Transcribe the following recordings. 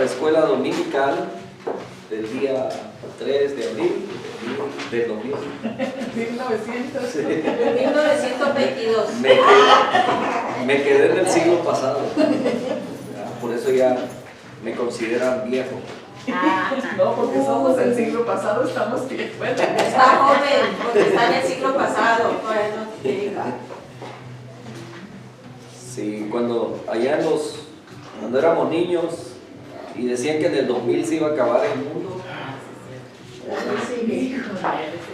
escuela dominical del día 3 de abril del 2000. 1900. Sí. 1922. Me quedé en el siglo pasado. Por eso ya me consideran viejo. No, porque somos del siglo pasado, estamos bien. Bueno, Está joven, porque está en el siglo pasado. Bueno, te digo. Sí, cuando éramos niños y decían que en el 2000 se iba a acabar el mundo.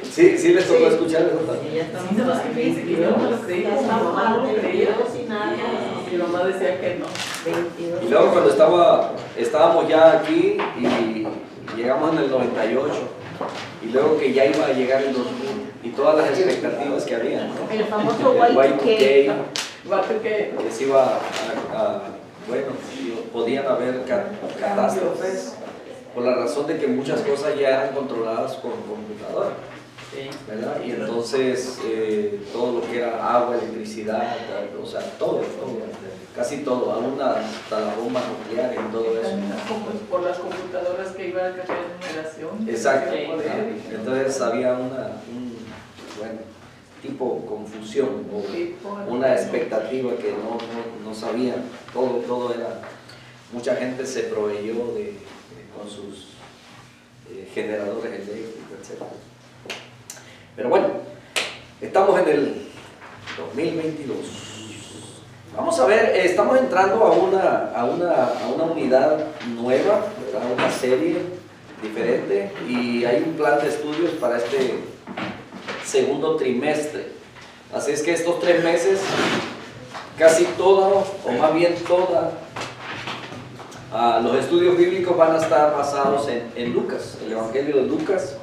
Sí, sí les tocó escuchar eso también. ya estamos los que me dicen que yo no lo creí, mi mamá no lo creía. Sin nada. Mi mamá decía que no. 22. Y luego cuando estábamos ya aquí y llegamos en el 98 y luego que ya iba a llegar el 2000 y todas las expectativas que había, ¿no? El famoso El Y2K, Guate que que se iba bueno, podían haber catástrofes por la razón de que muchas cosas ya eran controladas con computadora, ¿verdad? Y entonces todo lo que era agua, electricidad, o sea, todo, casi todo, aún hasta la bomba nuclear y todo eso. por las computadoras que iban a cambiar numeración. Exacto. Poder. Entonces había bueno, tipo confusión o una expectativa que no sabían. Todo era, mucha gente se proveyó con sus generadores eléctricos, etc. Pero bueno, estamos en el 2022. Vamos a ver, estamos entrando a una unidad nueva, ¿verdad? Una serie diferente, y hay un plan de estudios para este segundo trimestre. Así es que estos 3 meses, casi todo, o más bien toda, los estudios bíblicos van a estar basados en Lucas, el Evangelio de Lucas,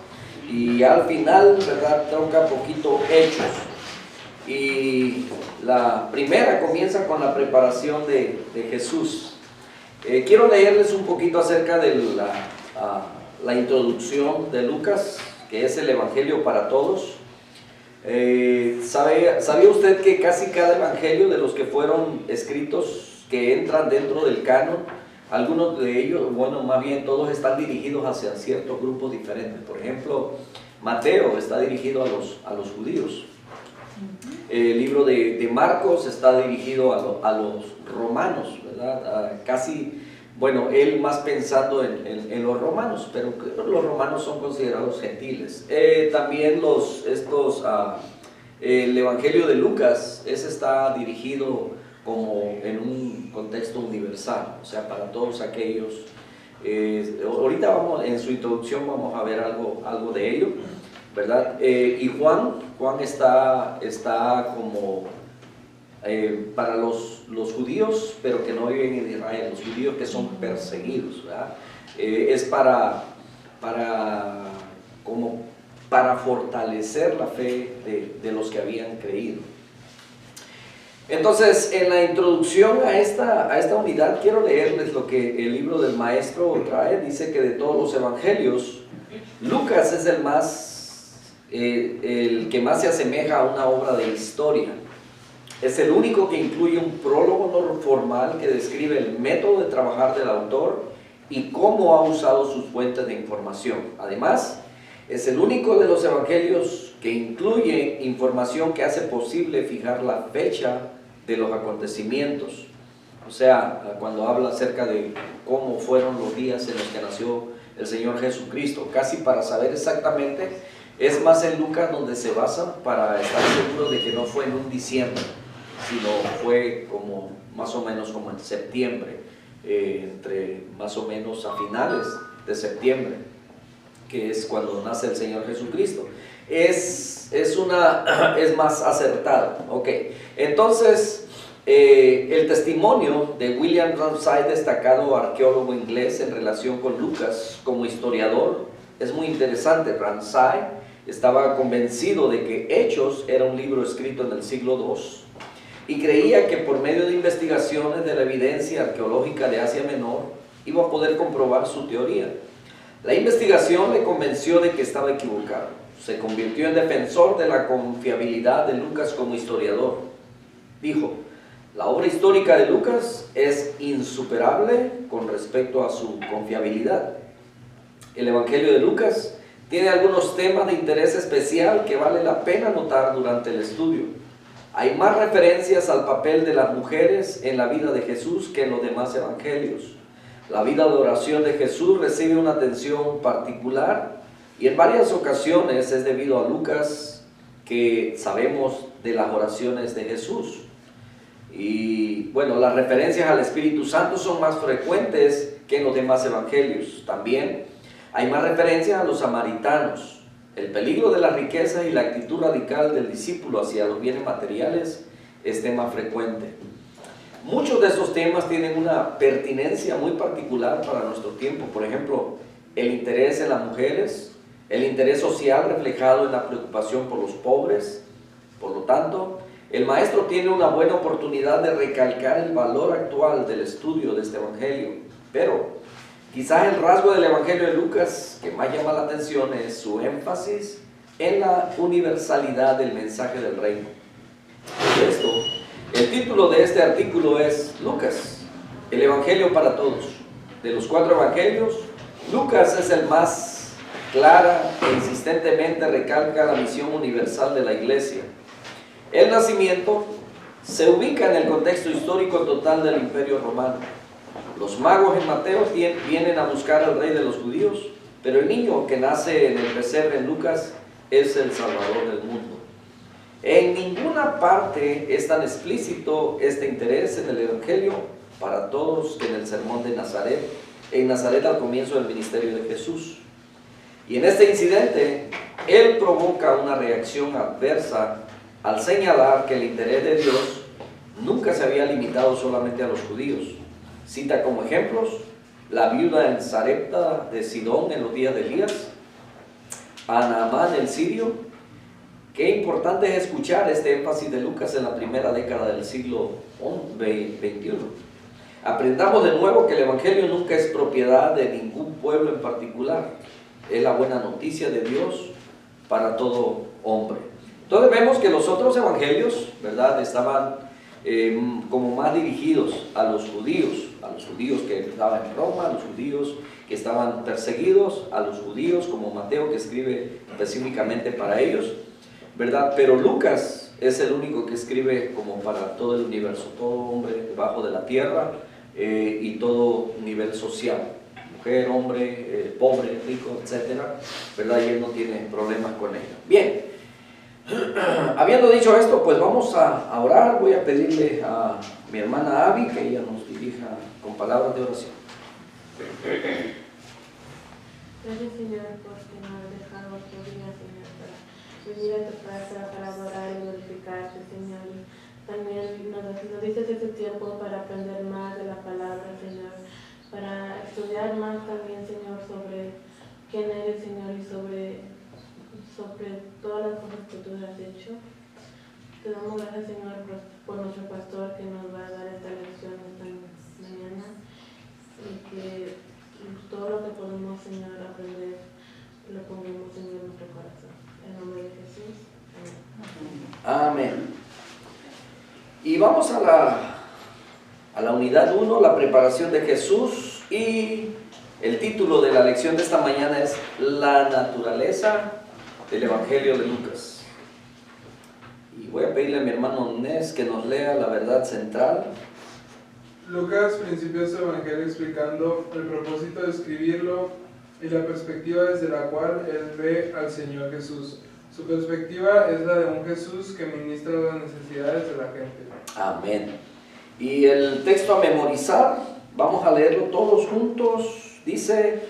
y al final, ¿verdad?, toca poquito Hechos. Y la primera comienza con la preparación de Jesús. Quiero leerles un poquito acerca de la introducción de Lucas, que es el Evangelio para todos. ¿Sabía usted que casi cada evangelio de los que fueron escritos, que entran dentro del canon, algunos de ellos, bueno, más bien todos están dirigidos hacia ciertos grupos diferentes? Por ejemplo, Mateo está dirigido a los judíos. El libro de Marcos está dirigido a los romanos, ¿verdad? Casi, bueno, él más pensando en los romanos, pero los romanos son considerados gentiles. También el Evangelio de Lucas, ese está dirigido como en un contexto universal, o sea, para todos aquellos. Ahorita en su introducción vamos a ver algo de ello, ¿verdad? Y Juan está como para los judíos, pero que no viven en Israel, los judíos que son perseguidos, ¿verdad? Es para fortalecer la fe de los que habían creído. Entonces, en la introducción a esta unidad, quiero leerles lo que el libro del maestro trae. Dice que de todos los evangelios, Lucas es el que más se asemeja a una obra de historia. Es el único que incluye un prólogo no formal que describe el método de trabajar del autor y cómo ha usado sus fuentes de información. Además, es el único de los evangelios que incluye información que hace posible fijar la fecha de los acontecimientos. O sea, cuando habla acerca de cómo fueron los días en los que nació el Señor Jesucristo, casi para saber exactamente, es más en Lucas donde se basan para estar seguros de que no fue en un diciembre, sino fue como más o menos como en septiembre, entre más o menos a finales de septiembre, que es cuando nace el Señor Jesucristo. Es más acertado. Ok, entonces el testimonio de William Ramsay, destacado arqueólogo inglés en relación con Lucas como historiador, es muy interesante. Ramsay estaba convencido de que Hechos era un libro escrito en el siglo II y creía que por medio de investigaciones de la evidencia arqueológica de Asia Menor iba a poder comprobar su teoría. La investigación le convenció de que estaba equivocado. Se convirtió en defensor de la confiabilidad de Lucas como historiador. Dijo: La obra histórica de Lucas es insuperable con respecto a su confiabilidad. El Evangelio de Lucas tiene algunos temas de interés especial que vale la pena notar durante el estudio. Hay más referencias al papel de las mujeres en la vida de Jesús que en los demás evangelios. La vida de oración de Jesús recibe una atención particular y en varias ocasiones es debido a Lucas que sabemos de las oraciones de Jesús. Y bueno, las referencias al Espíritu Santo son más frecuentes que en los demás evangelios. También hay más referencias a los samaritanos. El peligro de las riquezas y la actitud radical del discípulo hacia los bienes materiales es tema frecuente. Muchos de esos temas tienen una pertinencia muy particular para nuestro tiempo. Por ejemplo, el interés en las mujeres, el interés social reflejado en la preocupación por los pobres. Por lo tanto, el maestro tiene una buena oportunidad de recalcar el valor actual del estudio de este evangelio. Pero quizás el rasgo del evangelio de Lucas que más llama la atención es su énfasis en la universalidad del mensaje del reino. Por esto, el título de este artículo es Lucas, el evangelio para todos. De los 4 evangelios, Lucas es el más clara e insistentemente recalca la misión universal de la iglesia. El nacimiento se ubica en el contexto histórico total del Imperio Romano. Los magos en Mateo vienen a buscar al rey de los judíos, pero el niño que nace en el pesebre en Lucas es el Salvador del mundo. En ninguna parte es tan explícito este interés en el Evangelio para todos que en el sermón de Nazaret, en Nazaret al comienzo del ministerio de Jesús. Y en este incidente, él provoca una reacción adversa al señalar que el interés de Dios nunca se había limitado solamente a los judíos. Cita como ejemplos la viuda en Sarepta de Sidón en los días de Elías, a Naamán el sirio. Qué importante es escuchar este énfasis de Lucas en la primera década del siglo XXI. Aprendamos de nuevo que el Evangelio nunca es propiedad de ningún pueblo en particular. Es la buena noticia de Dios para todo hombre. Entonces vemos que los otros evangelios, ¿verdad?, estaban como más dirigidos a los judíos que estaban en Roma, a los judíos que estaban perseguidos, a los judíos como Mateo que escribe específicamente para ellos, ¿verdad? Pero Lucas es el único que escribe como para todo el universo, todo hombre debajo de la tierra y todo nivel social, mujer, hombre, pobre, rico, etcétera, ¿verdad? Y él no tiene problemas con ello. Bien. Habiendo dicho esto, pues vamos a orar. Voy a pedirle a mi hermana Abby que ella nos dirija con palabras de oración. Gracias, Señor, porque nos has dejado otro día, Señor, para venir a tu casa, para adorar y glorificarte, Señor. También nos dices este tiempo para aprender más de la palabra, Señor, para estudiar más también, Señor, sobre quién eres, Señor, y sobre todas las cosas que tú has hecho. Te damos gracias, Señor, por nuestro pastor que nos va a dar esta lección esta mañana y que todo lo que podemos, Señor, aprender lo pongamos, Señor, en nuestro corazón. En nombre de Jesús. Amén. Amén. Y vamos a la unidad 1, la preparación de Jesús, y el título de la lección de esta mañana es La naturaleza del Evangelio de Lucas. Y voy a pedirle a mi hermano Nes que nos lea la verdad central. Lucas principió su evangelio explicando el propósito de escribirlo y la perspectiva desde la cual él ve al Señor Jesús. Su perspectiva es la de un Jesús que ministra las necesidades de la gente. Amén. Y el texto a memorizar, vamos a leerlo todos juntos. Dice: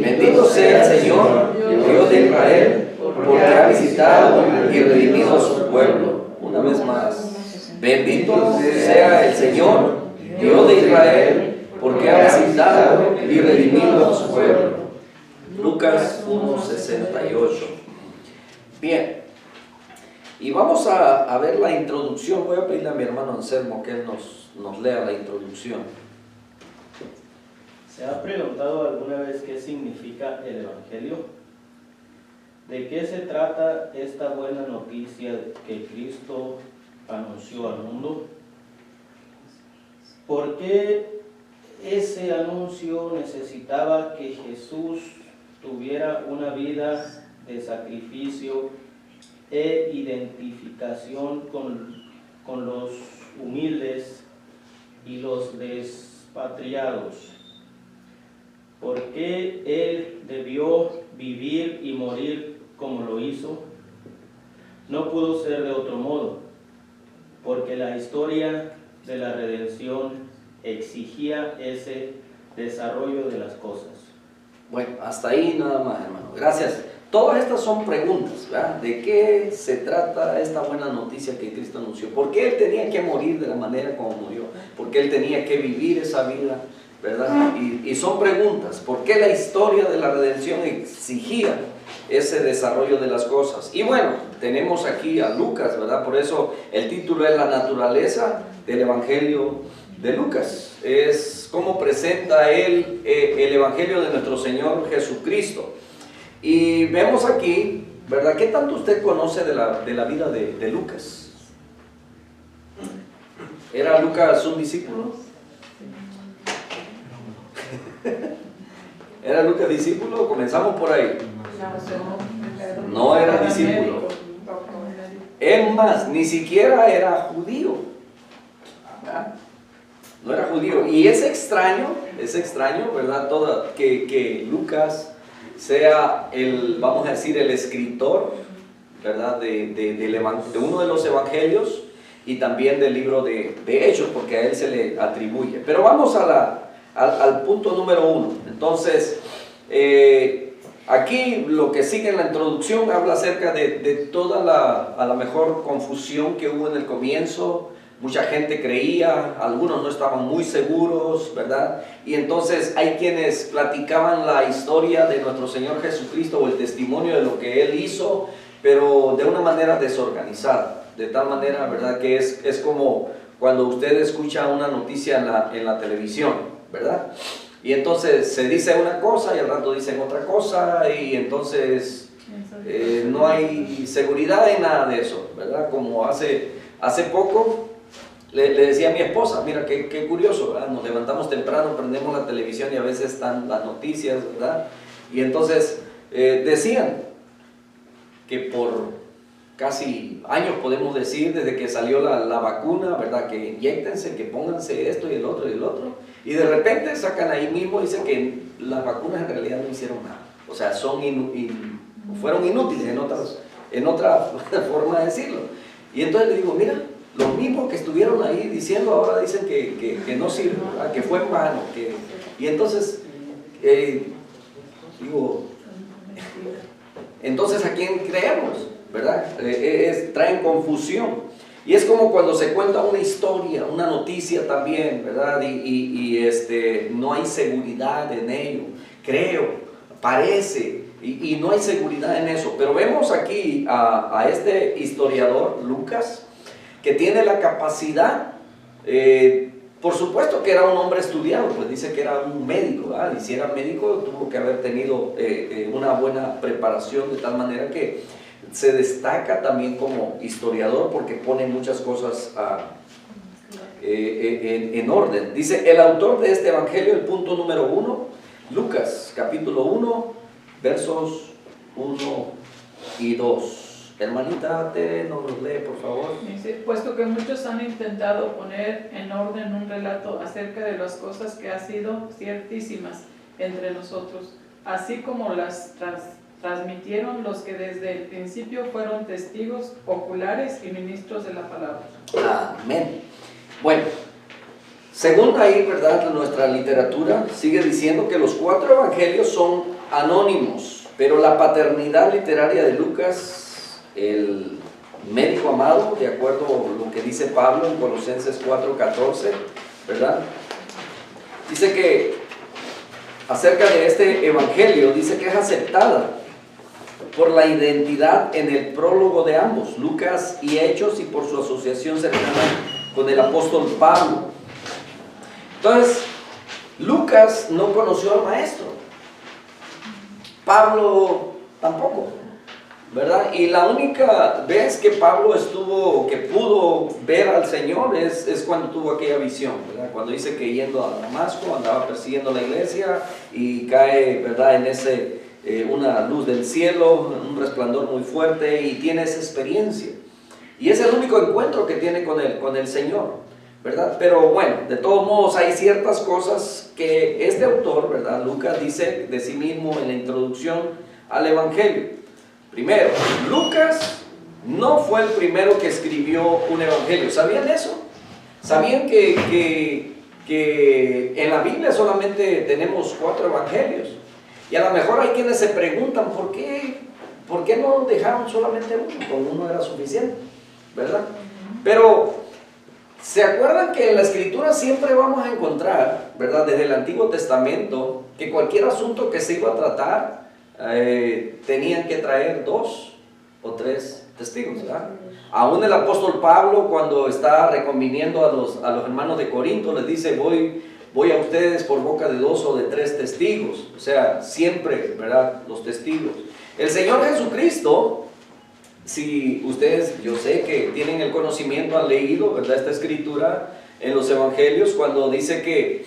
bendito sea el Señor, Dios de Israel, porque ha visitado y redimido a su pueblo. Una vez más, bendito sea el Señor, Dios de Israel, porque ha visitado y redimido a su pueblo. Lucas 1:68. Bien, y vamos a ver la introducción. Voy a pedirle a mi hermano Anselmo que él nos lea la introducción. ¿Se ha preguntado alguna vez qué significa el Evangelio? ¿De qué se trata esta buena noticia que Cristo anunció al mundo? ¿por qué ese anuncio necesitaba que Jesús tuviera una vida de sacrificio e identificación con los humildes y los despatriados? ¿Por qué Él debió vivir y morir como lo hizo? No pudo ser de otro modo, porque la historia de la redención exigía ese desarrollo de las cosas. Bueno, hasta ahí nada más, hermano. Gracias. Todas estas son preguntas, ¿verdad? ¿De qué se trata esta buena noticia que Cristo anunció? ¿Por qué Él tenía que morir de la manera como murió? ¿Por qué Él tenía que vivir esa vida, verdad? Y son preguntas. ¿Por qué la historia de la redención exigía ese desarrollo de las cosas? Y bueno, tenemos aquí a Lucas, ¿verdad? Por eso el título es La naturaleza del Evangelio de Lucas. Es cómo presenta él el Evangelio de nuestro Señor Jesucristo. Y vemos aquí, ¿verdad? ¿Qué tanto usted conoce de la vida de Lucas? ¿Era Lucas un discípulo? ¿Era Lucas discípulo? Comenzamos por ahí. No era discípulo. Es más, ni siquiera era judío. ¿Verdad? No era judío. Y es extraño, ¿verdad? Que Lucas sea vamos a decir, el escritor, ¿verdad? De uno de los evangelios y también del libro de Hechos, porque a él se le atribuye. Pero vamos al punto número 1. Entonces, aquí lo que sigue en la introducción habla acerca de toda a la mejor confusión que hubo en el comienzo. Mucha gente creía, algunos no estaban muy seguros, ¿verdad? Y entonces hay quienes platicaban la historia de nuestro Señor Jesucristo o el testimonio de lo que Él hizo, pero de una manera desorganizada, de tal manera, ¿verdad? Que es como cuando usted escucha una noticia en la televisión, ¿verdad? Y entonces se dice una cosa y al rato dicen otra cosa y entonces no hay seguridad en nada de eso, ¿verdad? Como hace poco le decía a mi esposa, mira qué curioso, ¿verdad? Nos levantamos temprano, prendemos la televisión y a veces están las noticias, ¿verdad? Y entonces decían que por casi años, podemos decir, desde que salió la vacuna, ¿verdad? Que inyéctense, que pónganse esto y el otro, y de repente sacan ahí mismo y dicen que las vacunas en realidad no hicieron nada, o sea, fueron inútiles en otra forma de decirlo. Y entonces le digo, mira, los mismos que estuvieron ahí diciendo ahora dicen que no sirve, ¿verdad? Que fue en vano, y entonces digo, entonces ¿a quién creemos? ¿Verdad? Traen confusión. Y es como cuando se cuenta una historia, una noticia también, ¿verdad? Y no hay seguridad en ello. Creo, parece, y no hay seguridad en eso. Pero vemos aquí a este historiador, Lucas, que tiene la capacidad, por supuesto que era un hombre estudiado, pues dice que era un médico, ¿verdad? Y si era médico tuvo que haber tenido una buena preparación, de tal manera que se destaca también como historiador porque pone muchas cosas en orden. Dice, el autor de este evangelio, el punto número 1, Lucas, capítulo 1, versos 1 y 2. Hermanita Tere, nos los lee, por favor. Dice, puesto que muchos han intentado poner en orden un relato acerca de las cosas que han sido ciertísimas entre nosotros, así como las transmitieron los que desde el principio fueron testigos oculares y ministros de la palabra. Amén. Bueno, según ahí, ¿verdad? Nuestra literatura sigue diciendo que los 4 evangelios son anónimos, pero la paternidad literaria de Lucas, el médico amado, de acuerdo a lo que dice Pablo en Colosenses 4:14, ¿verdad? Dice que acerca de este evangelio, dice que es aceptada por la identidad en el prólogo de ambos, Lucas y Hechos, y por su asociación cercana con el apóstol Pablo. Entonces, Lucas no conoció al maestro, Pablo tampoco, ¿verdad? Y la única vez que Pablo que pudo ver al Señor es cuando tuvo aquella visión, ¿verdad? Cuando dice que yendo a Damasco andaba persiguiendo la iglesia y cae, ¿verdad? En una luz del cielo, un resplandor muy fuerte, y tiene esa experiencia. Y es el único encuentro que tiene con el Señor, ¿verdad? Pero bueno, de todos modos hay ciertas cosas que este autor, ¿verdad? Lucas dice de sí mismo en la introducción al Evangelio. Primero, Lucas no fue el primero que escribió un evangelio. ¿Sabían eso? ¿Sabían que en la Biblia solamente tenemos 4 evangelios? Y a lo mejor hay quienes se preguntan, ¿por qué no dejaron solamente uno? Con uno era suficiente, ¿verdad? Pero, ¿se acuerdan que en la Escritura siempre vamos a encontrar, ¿verdad? Desde el Antiguo Testamento, que cualquier asunto que se iba a tratar, tenían que traer 2 o 3 testigos, ¿verdad? Aún el apóstol Pablo, cuando está reconviniendo a los hermanos de Corinto, les dice, voy a ustedes por boca de 2 o de 3 testigos. O sea, siempre, ¿verdad? Los testigos. El Señor Jesucristo, si ustedes, yo sé que tienen el conocimiento, han leído, ¿verdad? Esta escritura en los evangelios, cuando dice que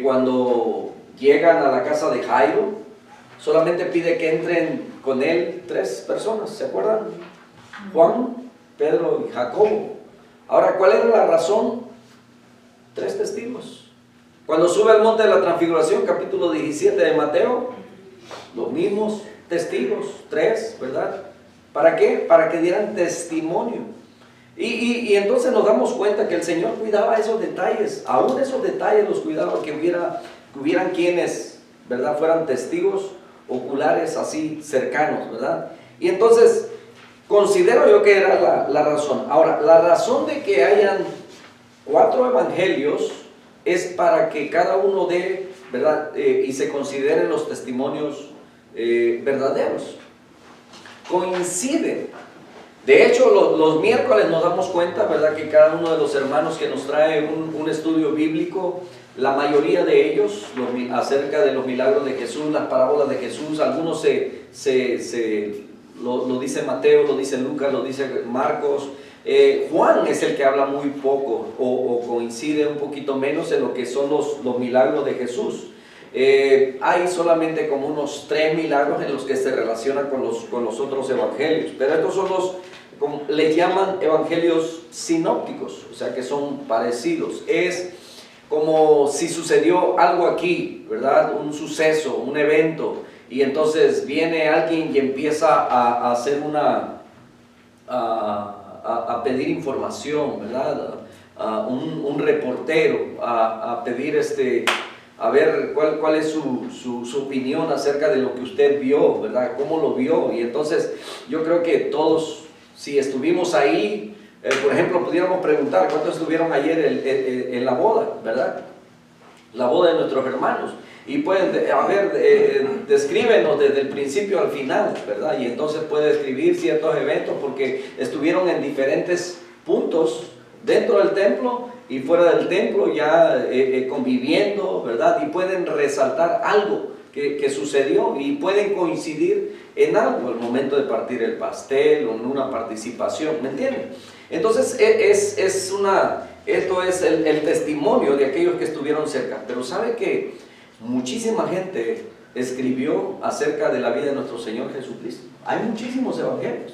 cuando llegan a la casa de Jairo, solamente pide que entren con él 3 personas, ¿se acuerdan? Juan, Pedro y Jacobo. Ahora, ¿cuál era la razón? 3 testigos. Cuando sube al monte de la transfiguración, capítulo 17 de Mateo, los mismos testigos, 3, ¿verdad? ¿Para qué? Para que dieran testimonio. Y entonces nos damos cuenta que el Señor cuidaba esos detalles, aún esos detalles los cuidaba, que hubieran quienes, ¿verdad? Fueran testigos oculares así cercanos, ¿verdad? Y entonces considero yo que era la razón. Ahora, la razón de que hayan 4 evangelios es para que cada uno dé, ¿verdad? Y se consideren los testimonios verdaderos. Coinciden. De hecho, los miércoles nos damos cuenta, ¿verdad? Que cada uno de los hermanos que nos trae un estudio bíblico, la mayoría de ellos, acerca de los milagros de Jesús, las parábolas de Jesús, algunos lo dice Mateo, lo dice Lucas, lo dice Marcos. Juan es el que habla muy poco o coincide un poquito menos en lo que son los milagros de Jesús. Hay solamente como unos 3 milagros en los que se relacionan con los otros evangelios, pero estos son como les llaman evangelios sinópticos, o sea que son parecidos. Es como si sucedió algo aquí, ¿verdad? Un suceso, un evento, y entonces viene alguien y empieza a hacer a pedir información, ¿verdad? Un reportero, a pedir a ver cuál es su opinión acerca de lo que usted vio, ¿verdad? ¿Cómo lo vio? Y entonces yo creo que todos, si estuvimos ahí, por ejemplo, pudiéramos preguntar cuántos estuvieron ayer en la boda, ¿verdad? La boda de nuestros hermanos. Y pueden, descríbenos desde el principio al final, ¿verdad? Y entonces puede describir ciertos eventos porque estuvieron en diferentes puntos dentro del templo y fuera del templo, ya conviviendo, ¿verdad? Y pueden resaltar algo que sucedió y pueden coincidir en algo, el momento de partir el pastel o en una participación, ¿me entienden? Entonces esto es el testimonio de aquellos que estuvieron cerca. Pero ¿sabe que muchísima gente escribió acerca de la vida de nuestro Señor Jesucristo? Hay muchísimos evangelios.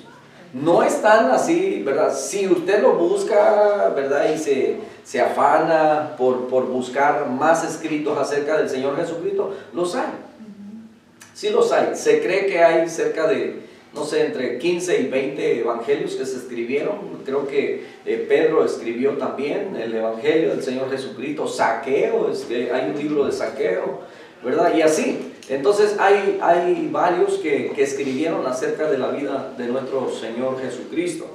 No están así, ¿verdad? Si usted lo busca, ¿verdad? Y se afana por buscar más escritos acerca del Señor Jesucristo, los hay. Sí los hay. Se cree que hay cerca de, no sé, entre 15 y 20 evangelios que se escribieron. Creo que Pedro escribió también el evangelio del Señor Jesucristo. Zaqueo, hay un libro de Zaqueo, ¿verdad? Y así. Entonces hay varios que escribieron acerca de la vida de nuestro Señor Jesucristo.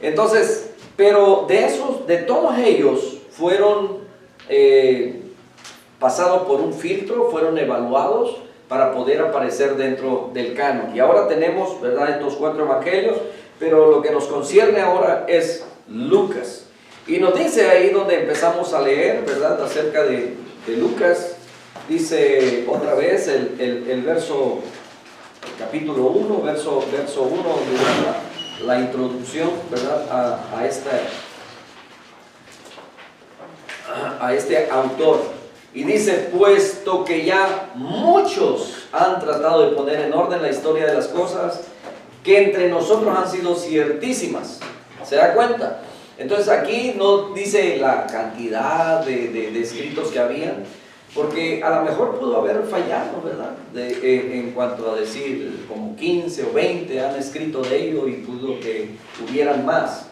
Entonces, pero de todos ellos fueron pasados por un filtro, fueron evaluados para poder aparecer dentro del canon. Y ahora tenemos, ¿verdad?, estos 4 evangelios, pero lo que nos concierne ahora es Lucas. Y nos dice ahí donde empezamos a leer, ¿verdad?, acerca de Lucas. Dice otra vez el verso capítulo 1, verso 1, la introducción, ¿verdad? A este autor. Y dice, puesto que ya muchos han tratado de poner en orden la historia de las cosas que entre nosotros han sido ciertísimas. ¿Se da cuenta? Entonces aquí no dice la cantidad de escritos que habían, porque a lo mejor pudo haber fallado, ¿verdad? En cuanto a decir, como 15 o 20 han escrito de ello y pudo que hubieran más.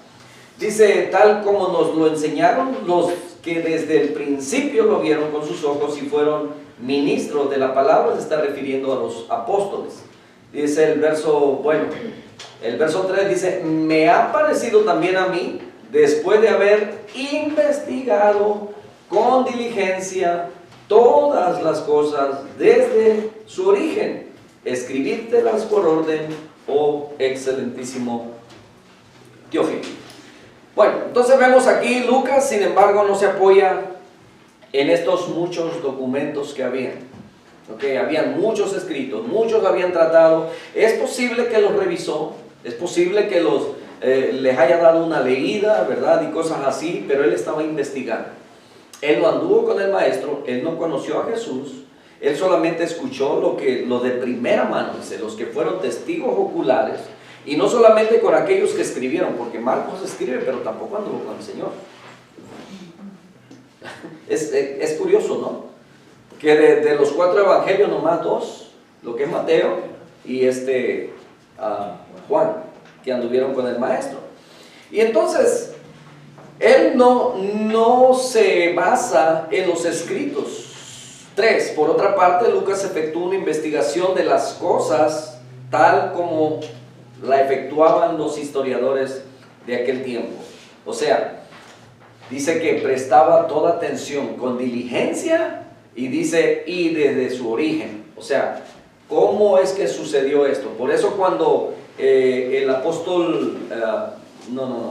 Dice, tal como nos lo enseñaron los que desde el principio lo vieron con sus ojos y fueron ministros de la palabra, se está refiriendo a los apóstoles. Dice el verso 3 dice, me ha parecido también a mí, después de haber investigado con diligencia todas las cosas desde su origen, escribírtelas por orden, oh excelentísimo Teófilo. Bueno, entonces vemos aquí, Lucas, sin embargo, no se apoya en estos muchos documentos que habían. Habían muchos escritos, muchos habían tratado. Es posible que los revisó, es posible que les haya dado una leída, ¿verdad? Y cosas así, pero él estaba investigando. Él no anduvo con el maestro, él no conoció a Jesús, él solamente escuchó lo de primera mano, dice, los que fueron testigos oculares. Y no solamente con aquellos que escribieron, porque Marcos escribe, pero tampoco anduvo con el Señor. Es curioso, ¿no? Que de los 4 evangelios, nomás 2, lo que es Mateo y Juan, que anduvieron con el maestro. Y entonces, él no se basa en los escritos. 3, por otra parte, Lucas efectuó una investigación de las cosas tal como la efectuaban los historiadores de aquel tiempo. O sea, dice que prestaba toda atención con diligencia y dice, y desde su origen. O sea, ¿cómo es que sucedió esto? Por eso cuando el apóstol,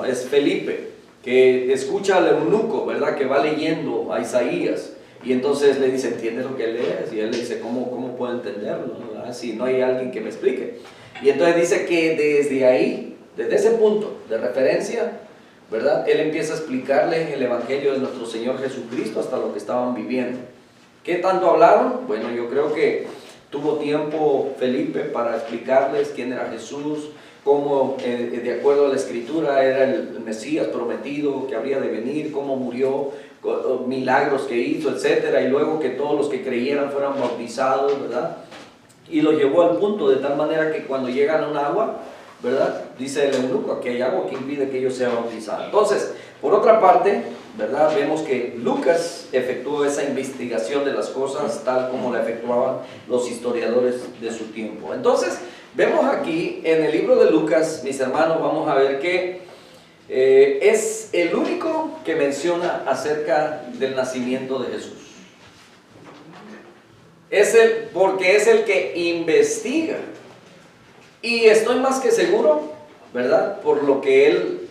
es Felipe, que escucha al eunuco, ¿verdad? Que va leyendo a Isaías. Y entonces le dice, ¿entiendes lo que lees? Y él le dice, ¿cómo puedo entenderlo? ¿Verdad? Si no hay alguien que me explique. Y entonces dice que desde ahí, desde ese punto de referencia, ¿verdad? Él empieza a explicarles el evangelio de nuestro Señor Jesucristo hasta lo que estaban viviendo. ¿Qué tanto hablaron? Bueno, yo creo que tuvo tiempo Felipe para explicarles quién era Jesús, cómo de acuerdo a la Escritura era el Mesías prometido que habría de venir, cómo murió, milagros que hizo, etcétera, y luego que todos los que creyeran fueran bautizados, ¿verdad? Y lo llevó al punto de tal manera que cuando llegan a un agua, ¿verdad? Dice el eunuco, aquí hay agua que impide que ellos sean bautizados. Entonces, por otra parte, ¿verdad? Vemos que Lucas efectuó esa investigación de las cosas tal como la efectuaban los historiadores de su tiempo. Entonces, vemos aquí en el libro de Lucas, mis hermanos, vamos a ver que es el único que menciona acerca del nacimiento de Jesús. Porque es el que investiga. Y estoy más que seguro, ¿verdad? Por lo que él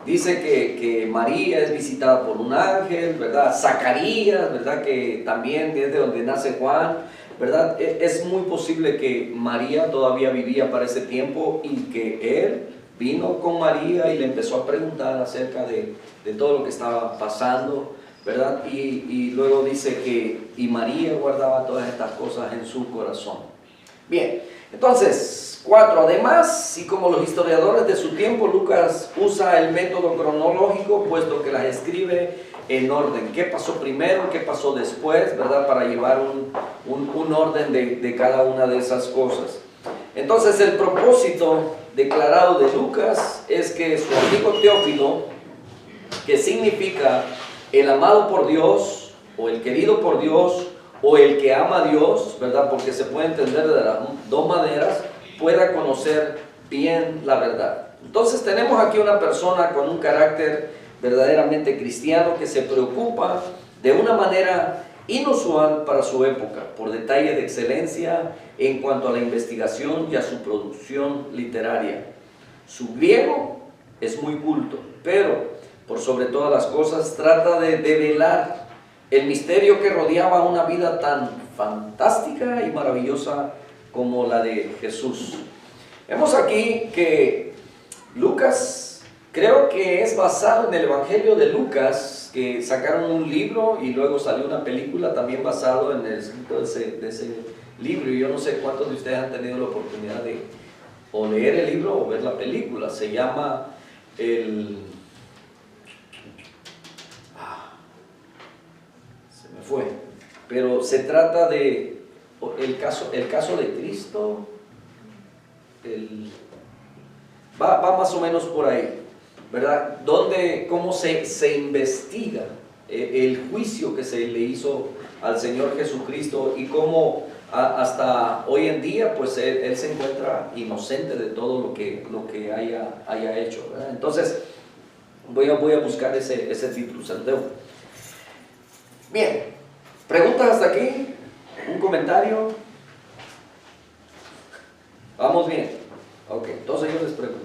dice que María es visitada por un ángel, ¿verdad? Zacarías, ¿verdad? Que también es de donde nace Juan, ¿verdad? Es muy posible que María todavía vivía para ese tiempo y que él vino con María y le empezó a preguntar acerca de todo lo que estaba pasando, ¿verdad? Y luego dice que y María guardaba todas estas cosas en su corazón. Bien, entonces, 4. Además, y como los historiadores de su tiempo, Lucas usa el método cronológico, puesto que las escribe en orden. ¿Qué pasó primero? ¿Qué pasó después? ¿Verdad? Para llevar un orden de cada una de esas cosas. Entonces, el propósito declarado de Lucas es que su amigo Teófilo, que significa el amado por Dios, o el querido por Dios, o el que ama a Dios, ¿verdad? Porque se puede entender de las dos maneras, pueda conocer bien la verdad. Entonces tenemos aquí una persona con un carácter verdaderamente cristiano que se preocupa de una manera inusual para su época, por detalles de excelencia en cuanto a la investigación y a su producción literaria. Su griego es muy culto, pero por sobre todas las cosas trata de develar el misterio que rodeaba una vida tan fantástica y maravillosa como la de Jesús. Vemos aquí que Lucas, creo que es basado en el Evangelio de Lucas, que sacaron un libro y luego salió una película también basado en el escrito de ese libro. Y yo no sé cuántos de ustedes han tenido la oportunidad de o leer el libro o ver la película. Se llama se me fue, pero se trata de el caso de Cristo. Va más o menos por ahí, ¿verdad? Cómo se investiga el juicio que se le hizo al Señor Jesucristo y cómo hasta hoy en día pues él se encuentra inocente de todo lo que haya hecho, ¿verdad? Entonces voy a buscar ese título, Santiago. Bien, ¿preguntas hasta aquí? ¿Un comentario? ¿Vamos bien? Ok, entonces yo les pregunto.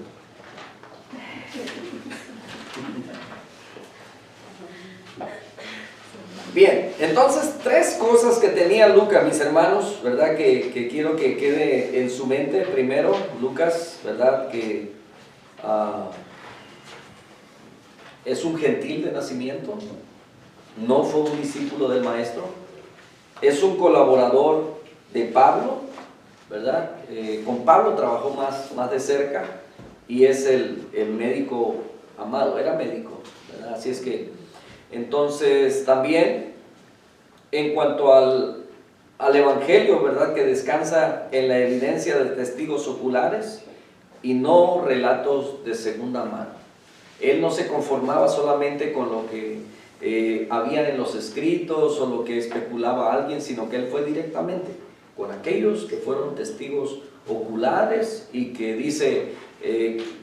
Bien, entonces 3 cosas que tenía Lucas, mis hermanos, ¿verdad? Que quiero que quede en su mente. Primero, Lucas, ¿verdad? Que es un gentil de nacimiento, no fue un discípulo del maestro, es un colaborador de Pablo, ¿verdad? Con Pablo trabajó más de cerca y es el médico amado, era médico, ¿verdad? Así es que, entonces también en cuanto al Evangelio, ¿verdad? Que descansa en la evidencia de testigos oculares y no relatos de segunda mano. Él no se conformaba solamente con lo que había en los escritos o lo que especulaba alguien, sino que él fue directamente con aquellos que fueron testigos oculares y que dice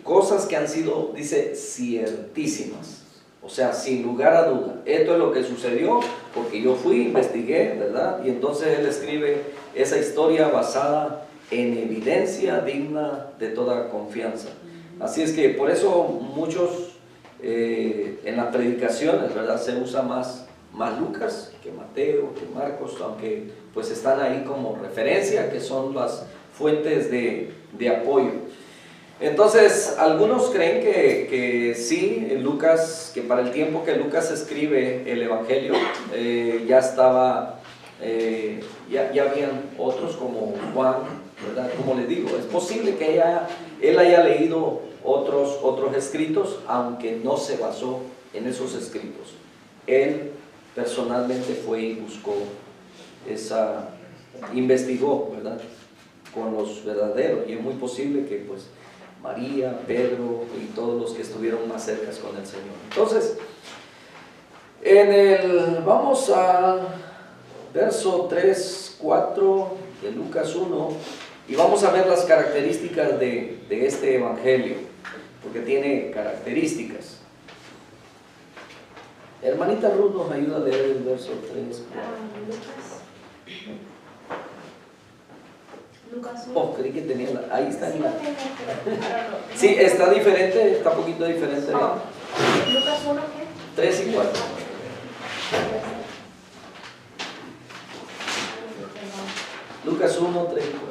cosas que han sido, dice, ciertísimas. O sea, sin lugar a duda, esto es lo que sucedió porque yo fui, investigué, ¿verdad? Y entonces él escribe esa historia basada en evidencia digna de toda confianza. Así es que por eso muchos en las predicaciones, ¿verdad? Se usa más Lucas que Mateo, que Marcos, aunque pues están ahí como referencia, que son las fuentes de apoyo. Entonces, algunos creen que sí, Lucas, que para el tiempo que Lucas escribe el Evangelio, ya estaba, ya habían otros como Juan, ¿verdad? Como les digo, es posible que él haya leído otros escritos, aunque no se basó en esos escritos. Él personalmente fue y buscó investigó, ¿verdad? Con los verdaderos, y es muy posible que pues María, Pedro y todos los que estuvieron más cerca con el Señor. Entonces, vamos al verso 3, 4 de Lucas 1 y vamos a ver las características de este evangelio, porque tiene características. Hermanita Ruth nos ayuda a leer el verso 3, 4. Lucas 1. Oh, creí que tenía ahí está. Sí, está diferente, está un poquito diferente. Lucas 1, ¿qué? 3 y 4. Lucas 1, 3 y 4.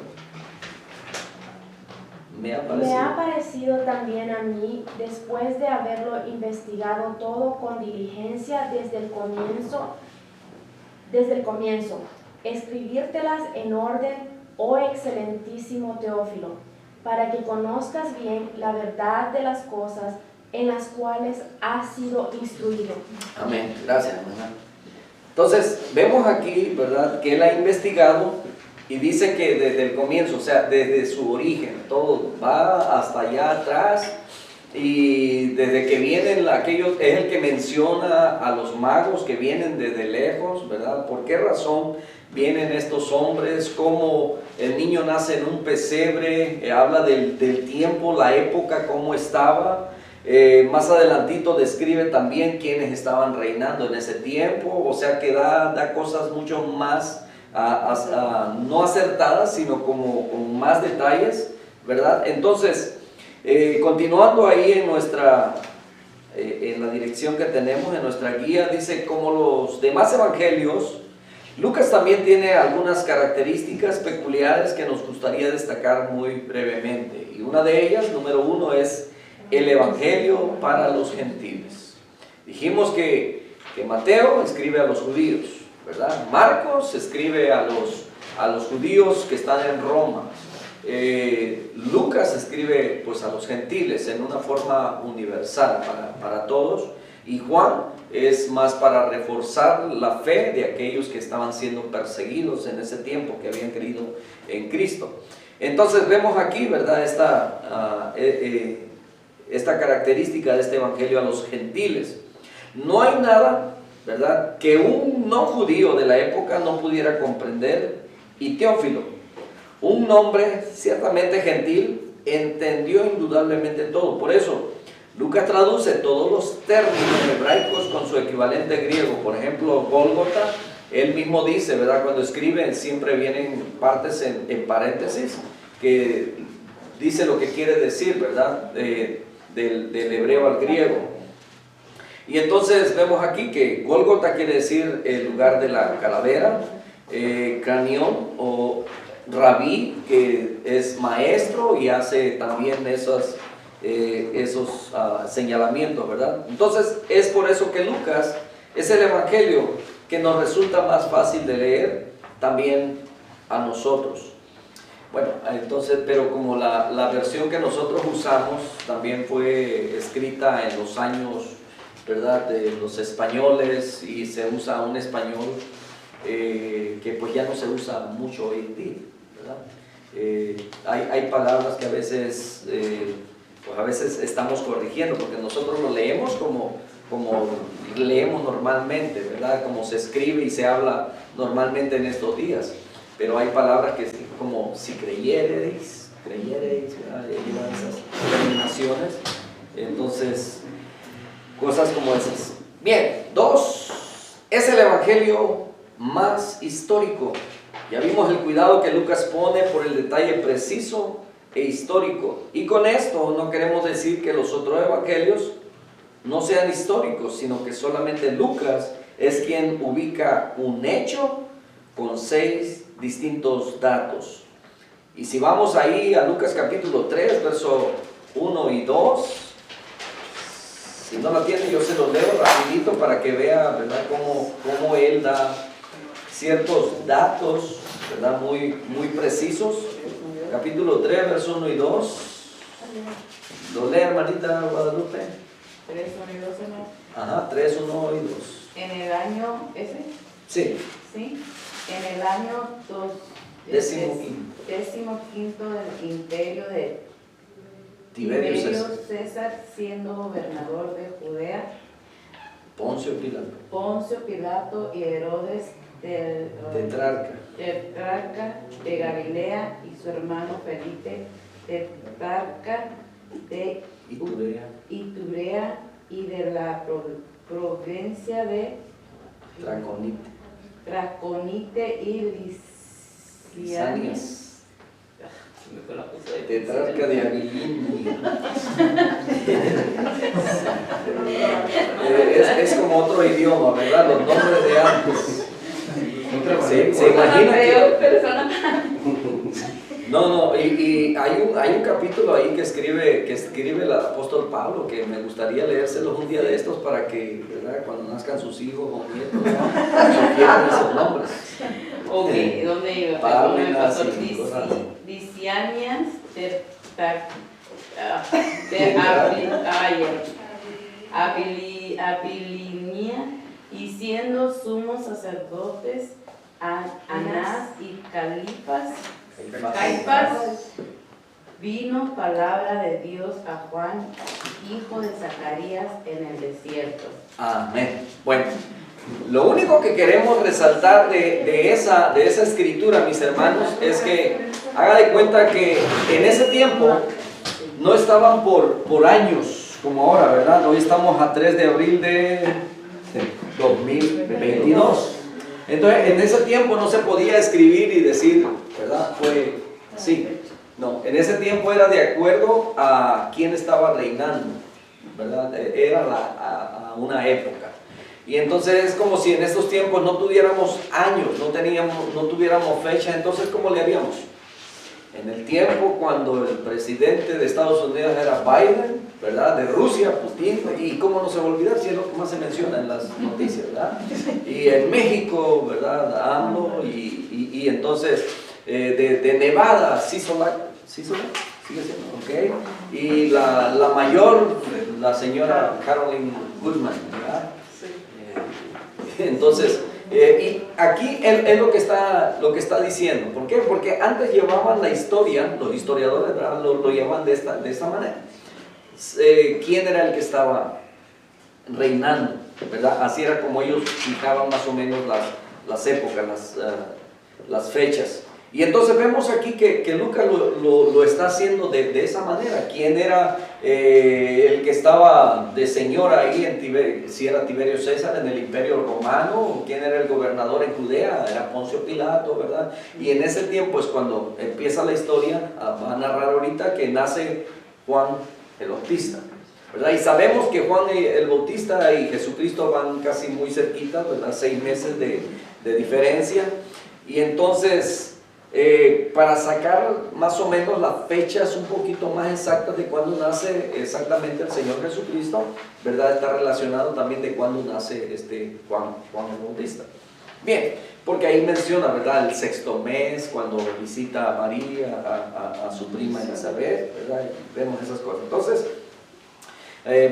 Me ha parecido también a mí, después de haberlo investigado todo con diligencia desde el comienzo, escribírtelas en orden, oh excelentísimo Teófilo, para que conozcas bien la verdad de las cosas en las cuales has sido instruido. Amén. Gracias, hermana. Entonces, vemos aquí, ¿verdad?, que él ha investigado y dice que desde el comienzo, o sea, desde su origen, todo va hasta allá atrás, y desde que vienen aquellos, es el que menciona a los magos que vienen desde lejos, ¿verdad? ¿Por qué razón vienen estos hombres? Cómo el niño nace en un pesebre, habla del tiempo, la época, cómo estaba. Más adelantito describe también quiénes estaban reinando en ese tiempo, o sea que da cosas mucho más no acertadas, sino como con más detalles, ¿verdad? Entonces, continuando ahí en la dirección que tenemos, en nuestra guía, dice como los demás evangelios, Lucas también tiene algunas características peculiares que nos gustaría destacar muy brevemente. Y una de ellas, número 1, es el Evangelio para los gentiles. Dijimos que Mateo escribe a los judíos, ¿verdad? Marcos escribe a los judíos que están en Roma. Lucas escribe pues a los gentiles en una forma universal para todos, y Juan es más para reforzar la fe de aquellos que estaban siendo perseguidos en ese tiempo, que habían creído en Cristo. Entonces vemos aquí, ¿verdad?, esta característica de este evangelio a los gentiles. No hay nada, ¿verdad?, que un no judío de la época no pudiera comprender, y Teófilo, un hombre ciertamente gentil, entendió indudablemente todo. Por eso Lucas traduce todos los términos hebraicos con su equivalente griego. Por ejemplo, Gólgota, él mismo dice, ¿verdad?, cuando escribe siempre vienen partes en paréntesis que dice lo que quiere decir, ¿verdad?, del hebreo al griego. Y entonces vemos aquí que Gólgota quiere decir el lugar de la calavera, cranión o rabí, que es maestro y hace también esos señalamientos, ¿verdad? Entonces es por eso que Lucas es el evangelio que nos resulta más fácil de leer también a nosotros. Bueno, entonces, pero como la versión que nosotros usamos también fue escrita en los años, ¿verdad?, de los españoles, y se usa un español que pues ya no se usa mucho hoy en día, ¿verdad? Hay palabras que a veces estamos corrigiendo, porque nosotros lo leemos como leemos normalmente, ¿verdad?, como se escribe y se habla normalmente en estos días. Pero hay palabras que como si creyereis, ¿verdad?, llevan esas terminaciones. Entonces, cosas como esas. Bien, 2, es el evangelio más histórico. Ya vimos el cuidado que Lucas pone por el detalle preciso e histórico. Y con esto no queremos decir que los otros evangelios no sean históricos, sino que solamente Lucas es quien ubica un hecho con 6 distintos datos. Y si vamos ahí a Lucas capítulo 3, verso 1 y 2, si no la tiene, yo se los leo rapidito para que vea, ¿verdad?, cómo él da ciertos datos, ¿verdad?, muy precisos. Capítulo 3, verso 1 y 2. ¿Lo lee, hermanita Guadalupe? 3, 1 y 2, ¿no? Ajá, 3, 1 y 2. En el año, ¿ese? Sí. Sí. En el año 15º del imperio de Tiberio César, siendo gobernador de Judea, Poncio Pilato y Herodes tetrarca de Galilea, y su hermano Felipe, tetrarca de Iturea y de la provincia de Traconite y Lisanias. Tetrarca de Abilinia. Es como otro idioma, ¿verdad? Los nombres de antes. Se imagina que... No, y hay un capítulo ahí que escribe el apóstol Pablo, que me gustaría leérselos un día de estos para que, ¿verdad?, cuando nazcan sus hijos o nietos, supieran esos nombres. Ok, ¿dónde iba? Pálinas y Pastor, cosas así. Dicianias Abilinia, y siendo sumos sacerdotes Anás y Caifás, vino palabra de Dios a Juan, hijo de Zacarías, en el desierto. Amén. Bueno, lo único que queremos resaltar de esa escritura, mis hermanos, es que haga de cuenta que en ese tiempo no estaban por años como ahora, ¿verdad? Hoy estamos a 3 de abril de 2022. Entonces, en ese tiempo no se podía escribir y decir, ¿verdad?, fue así. No, en ese tiempo era de acuerdo a quién estaba reinando, ¿verdad? Era a una época. Y entonces es como si en estos tiempos no tuviéramos años, no tuviéramos fecha. Entonces, ¿cómo le haríamos? En el tiempo cuando el presidente de Estados Unidos era Biden, ¿verdad? De Rusia, Putin, y cómo no se va a olvidar si es lo que más se menciona en las noticias, ¿verdad? Y en México, ¿verdad? AMLO, y entonces de Nevada, Sisolak, sigue siendo, ¿ok? Y la mayor, la señora Carolyn Goodman, ¿verdad? Entonces, y aquí es lo que está diciendo. ¿Por qué? Porque antes llevaban la historia, los historiadores, ¿verdad? Lo llevaban de esta manera. ¿Quién era el que estaba reinando? ¿Verdad? Así era como ellos fijaban más o menos las épocas, las fechas. Y entonces vemos aquí que Lucas lo está haciendo de esa manera. ¿Quién era el que estaba de señor ahí en Tiberio? Si era Tiberio César en el Imperio Romano, ¿quién era el gobernador en Judea? Era Poncio Pilato, ¿verdad? Y en ese tiempo es cuando empieza la historia, va a narrar ahorita que nace Juan el Bautista, ¿verdad? Y sabemos que Juan el Bautista y Jesucristo van casi muy cerquitas, ¿verdad? 6 meses de diferencia. Y entonces, para sacar más o menos las fechas un poquito más exactas de cuándo nace exactamente el Señor Jesucristo, ¿verdad? Está relacionado también de cuándo nace Juan el Bautista. Bien, porque ahí menciona, ¿verdad? El 6º mes, cuando visita a María, a su prima Elizabeth, ¿verdad? Y vemos esas cosas. Entonces,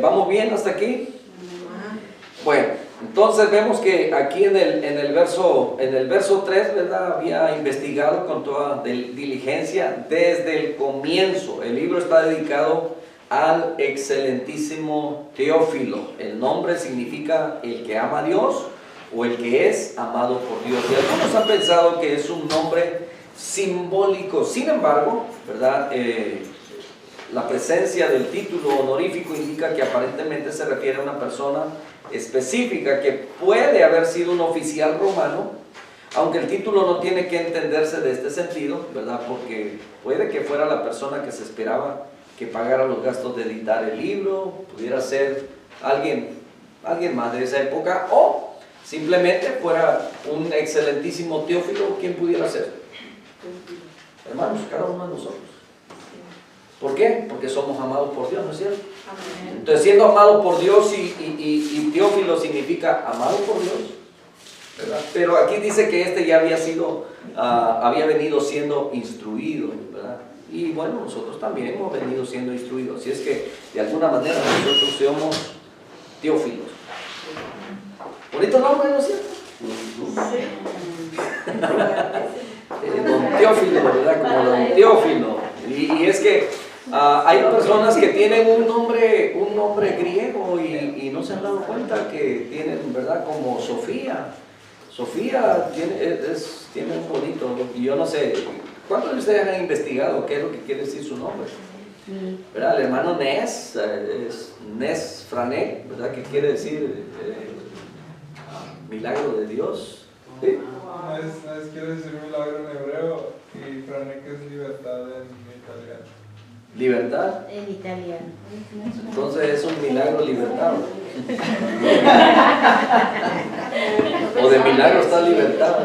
¿vamos bien hasta aquí? Bueno, entonces vemos que aquí en el verso 3, ¿verdad? Había investigado con toda diligencia desde el comienzo. El libro está dedicado al excelentísimo Teófilo. El nombre significa el que ama a Dios o el que es amado por Dios. Y algunos han pensado que es un nombre simbólico. Sin embargo, ¿verdad? La presencia del título honorífico indica que aparentemente se refiere a una persona específica que puede haber sido un oficial romano, aunque el título no tiene que entenderse de este sentido, ¿verdad? Porque puede que fuera la persona que se esperaba que pagara los gastos de editar el libro, pudiera ser alguien más de esa época, o simplemente fuera un excelentísimo Teófilo, quien pudiera ser. Hermanos, cada uno de nosotros. ¿Por qué? Porque somos amados por Dios, ¿no es cierto? Amén. Entonces, siendo amados por Dios y Teófilo significa amado por Dios, ¿verdad? Pero aquí dice que ya había venido siendo instruido, ¿verdad? Y bueno, nosotros también hemos venido siendo instruidos. Así es que, de alguna manera, nosotros somos Teófilos. Bonito nombre, ¿no es cierto? Don Teófilo, ¿verdad? Como Don Teófilo. Y es que hay personas que tienen un nombre griego y no se han dado cuenta que tienen, ¿verdad? Como Sofía. Sofía tiene un bonito, y yo no sé, ¿cuántos de ustedes han investigado qué es lo que quiere decir su nombre? ¿Verdad? El hermano Nes, es Nes Franek, ¿verdad? Que quiere decir milagro de Dios. ¿Sí? Nes quiere decir milagro en hebreo y Franek es libertad en italiano. ¿Libertad? En italiano. Entonces es un milagro libertado. O de milagro está libertado.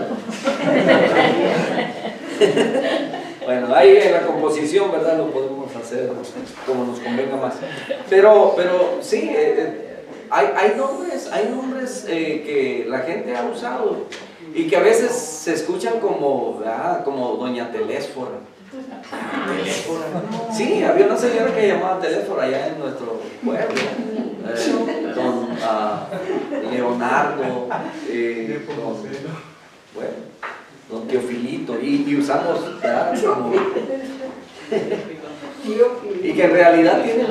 Bueno, ahí en la composición, ¿verdad? Lo podemos hacer como nos convenga más. Pero sí, hay nombres que la gente ha usado y que a veces se escuchan como Doña Telésfora. Sí, había una señora que llamaba Telésfora allá en nuestro pueblo. Don Leonardo, Don Teofilito, y usamos como, y que en realidad tiene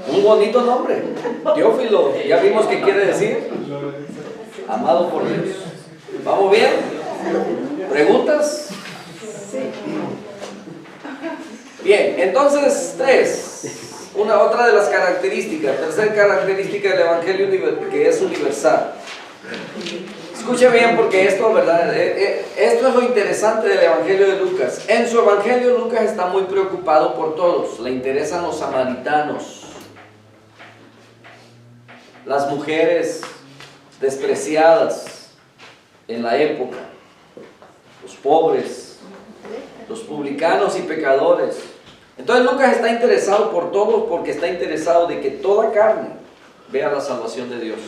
un bonito nombre, Teófilo. Ya vimos qué quiere decir, amado por Dios. ¿Vamos bien? ¿Preguntas? Bien, entonces 3. Otra de las características, tercera característica del Evangelio que es universal. Escuche bien porque esto, ¿verdad? Esto es lo interesante del Evangelio de Lucas. En su Evangelio Lucas está muy preocupado por todos. Le interesan los samaritanos, las mujeres despreciadas en la época, los pobres, los publicanos y pecadores. Entonces Lucas está interesado por todos porque está interesado de que toda carne vea la salvación de Dios.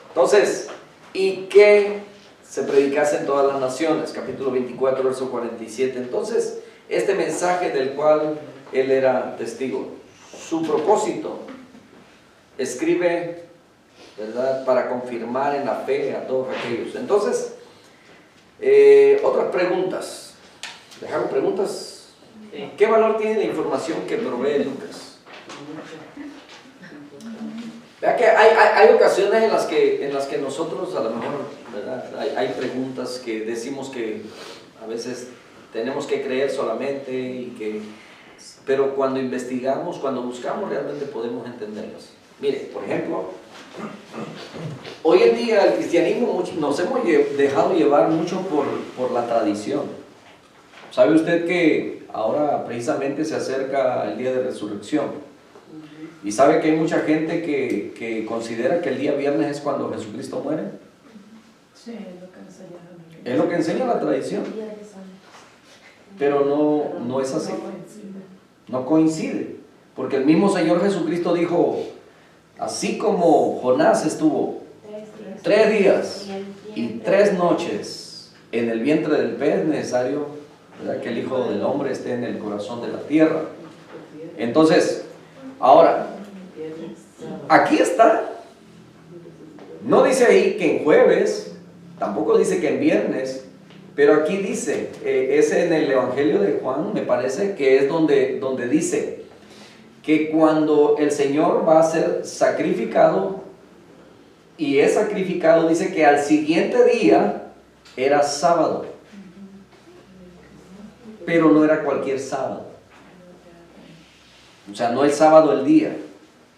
Entonces, y que se predicase en todas las naciones, capítulo 24, verso 47. Entonces, este mensaje del cual él era testigo, su propósito, escribe, ¿verdad?, para confirmar en la fe a todos aquellos. Entonces, otras preguntas. ¿Dejaron preguntas? ¿Qué valor tiene la información que provee Lucas? Vea que hay ocasiones en las que nosotros a lo mejor, ¿verdad?, hay preguntas que decimos que a veces tenemos que creer solamente, pero cuando investigamos, cuando buscamos, realmente podemos entenderlas. Mire, por ejemplo, hoy en día el cristianismo nos hemos dejado llevar mucho por la tradición. ¿Sabe usted que ahora precisamente se acerca el día de resurrección? ¿Y sabe que hay mucha gente que considera que el día viernes es cuando Jesucristo muere? Sí, es lo que enseñaron. Es lo que enseña la tradición. Pero no es así. No coincide. Porque el mismo Señor Jesucristo dijo, así como Jonás estuvo 3 días y 3 noches en el vientre del pez, es necesario, ¿verdad?, que el Hijo del Hombre esté en el corazón de la tierra. Entonces, ahora, aquí está. No dice ahí que en jueves, tampoco dice que en viernes, pero aquí dice, es en el Evangelio de Juan, me parece que es donde dice que cuando el Señor va a ser sacrificado, y es sacrificado, dice que al siguiente día era sábado, pero no era cualquier sábado. O sea, no el sábado el día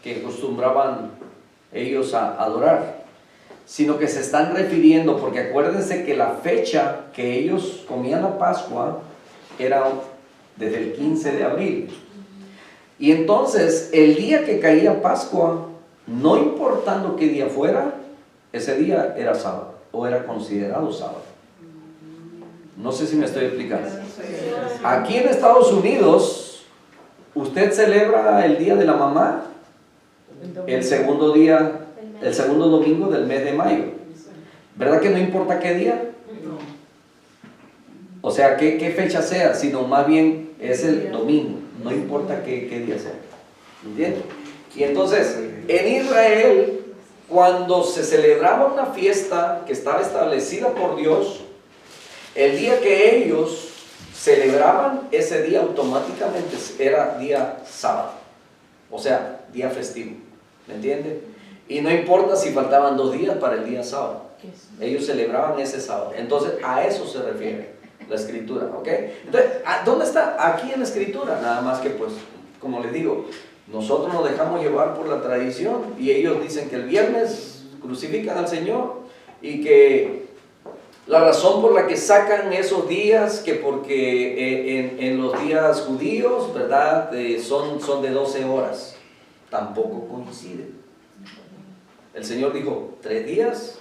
que acostumbraban ellos a adorar, sino que se están refiriendo, porque acuérdense que la fecha que ellos comían la Pascua era desde el 15 de abril. Y entonces, el día que caía Pascua, no importando qué día fuera, ese día era sábado, o era considerado sábado. No sé si me estoy explicando. Aquí en Estados Unidos, usted celebra el Día de la Mamá el segundo domingo del mes de mayo. ¿Verdad que no importa qué día? O sea, qué fecha sea, sino más bien es el domingo, no importa qué día sea. ¿Entiendes? Y entonces, en Israel, cuando se celebraba una fiesta que estaba establecida por Dios, el día que ellos celebraban, ese día automáticamente era día sábado, o sea, día festivo. ¿Me entiende? Y no importa si faltaban 2 días para el día sábado, ellos celebraban ese sábado. Entonces, a eso se refiere la escritura, ¿ok? Entonces, ¿dónde está? Aquí en la escritura, nada más que, pues, como les digo, nosotros nos dejamos llevar por la tradición, y ellos dicen que el viernes crucifican al Señor, y que la razón por la que sacan esos días, que porque en los días judíos, ¿verdad?, son de 12 horas. Tampoco coincide. El Señor dijo 3 días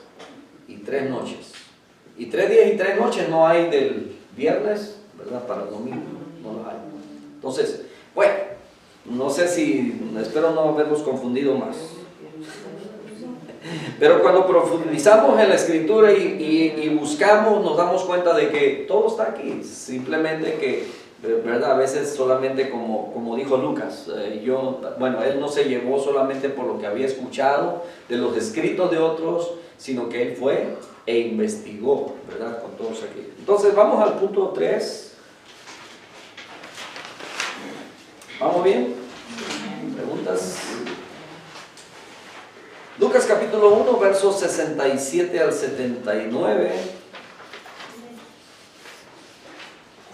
y 3 noches. Y 3 días y 3 noches no hay del viernes, ¿verdad?, para el domingo. No lo hay. Entonces, bueno, no sé espero no haberlos confundido más. Pero cuando profundizamos en la escritura y buscamos, nos damos cuenta de que todo está aquí. Simplemente que, ¿verdad?, a veces solamente como dijo Lucas, él no se llevó solamente por lo que había escuchado de los escritos de otros, sino que él fue e investigó, ¿verdad?, con todos aquellos. Entonces vamos al punto 3. ¿Vamos bien? ¿Preguntas? Lucas capítulo 1, versos 67 al 79.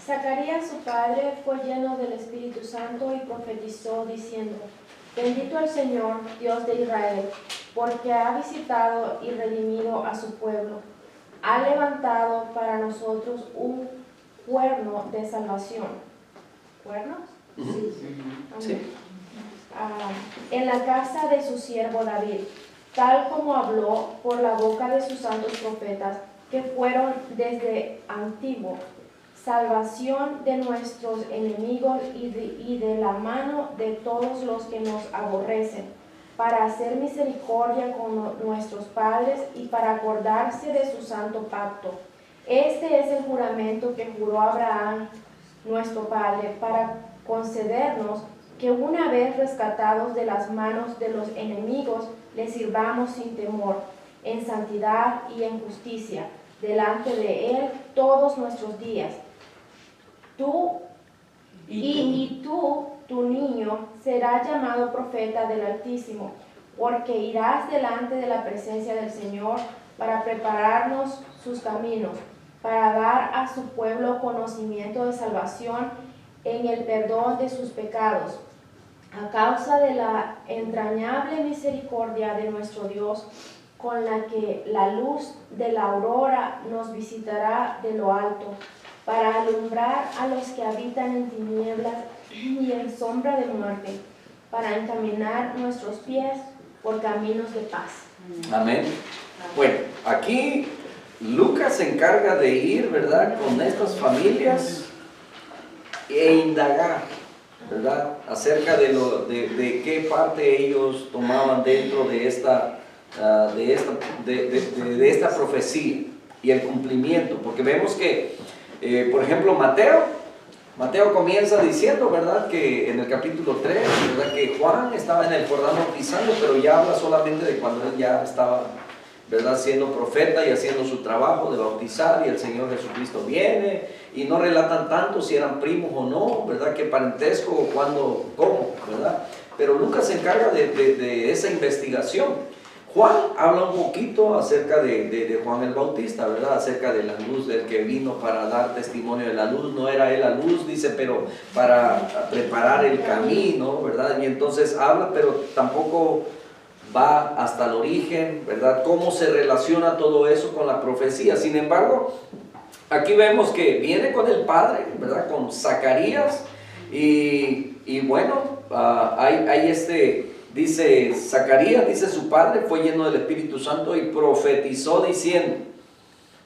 Zacarías, su padre, fue lleno del Espíritu Santo y profetizó diciendo: Bendito el Señor, Dios de Israel, porque ha visitado y redimido a su pueblo, ha levantado para nosotros un cuerno de salvación. ¿Cuernos? Sí. En la casa de su siervo David, tal como habló por la boca de sus santos profetas, que fueron desde antiguo, salvación de nuestros enemigos y de la mano de todos los que nos aborrecen, para hacer misericordia con nuestros padres y para acordarse de su santo pacto. Este es el juramento que juró Abraham, nuestro padre, para concedernos que una vez rescatados de las manos de los enemigos, le sirvamos sin temor, en santidad y en justicia, delante de Él todos nuestros días. Tú tu niño, serás llamado profeta del Altísimo, porque irás delante de la presencia del Señor para prepararnos sus caminos, para dar a su pueblo conocimiento de salvación en el perdón de sus pecados, a causa de la entrañable misericordia de nuestro Dios, con la que la luz de la aurora nos visitará de lo alto, para alumbrar a los que habitan en tinieblas y en sombra de muerte, para encaminar nuestros pies por caminos de paz. Amén. Bueno, aquí Lucas se encarga de ir, ¿verdad?, con estas familias e indagar, ¿verdad?, acerca de qué parte ellos tomaban dentro de esta profecía y el cumplimiento, porque vemos que, por ejemplo, Mateo comienza diciendo, ¿verdad?, que en el capítulo 3, ¿verdad?, que Juan estaba en el Jordán bautizando, pero ya habla solamente de cuando él ya estaba, ¿verdad?, siendo profeta y haciendo su trabajo de bautizar, y el Señor Jesucristo viene, y no relatan tanto si eran primos o no, ¿verdad?, qué parentesco o cuándo, cómo, ¿verdad? Pero Lucas se encarga de esa investigación. Juan habla un poquito acerca de Juan el Bautista, ¿verdad?, acerca de la luz, del que vino para dar testimonio de la luz. No era él la luz, dice, pero para preparar el camino, ¿verdad? Y entonces habla, pero tampoco va hasta el origen, ¿verdad?, cómo se relaciona todo eso con la profecía. Sin embargo, aquí vemos que viene con el padre, ¿verdad?, con Zacarías, y bueno, dice Zacarías, dice su padre, fue lleno del Espíritu Santo y profetizó diciendo,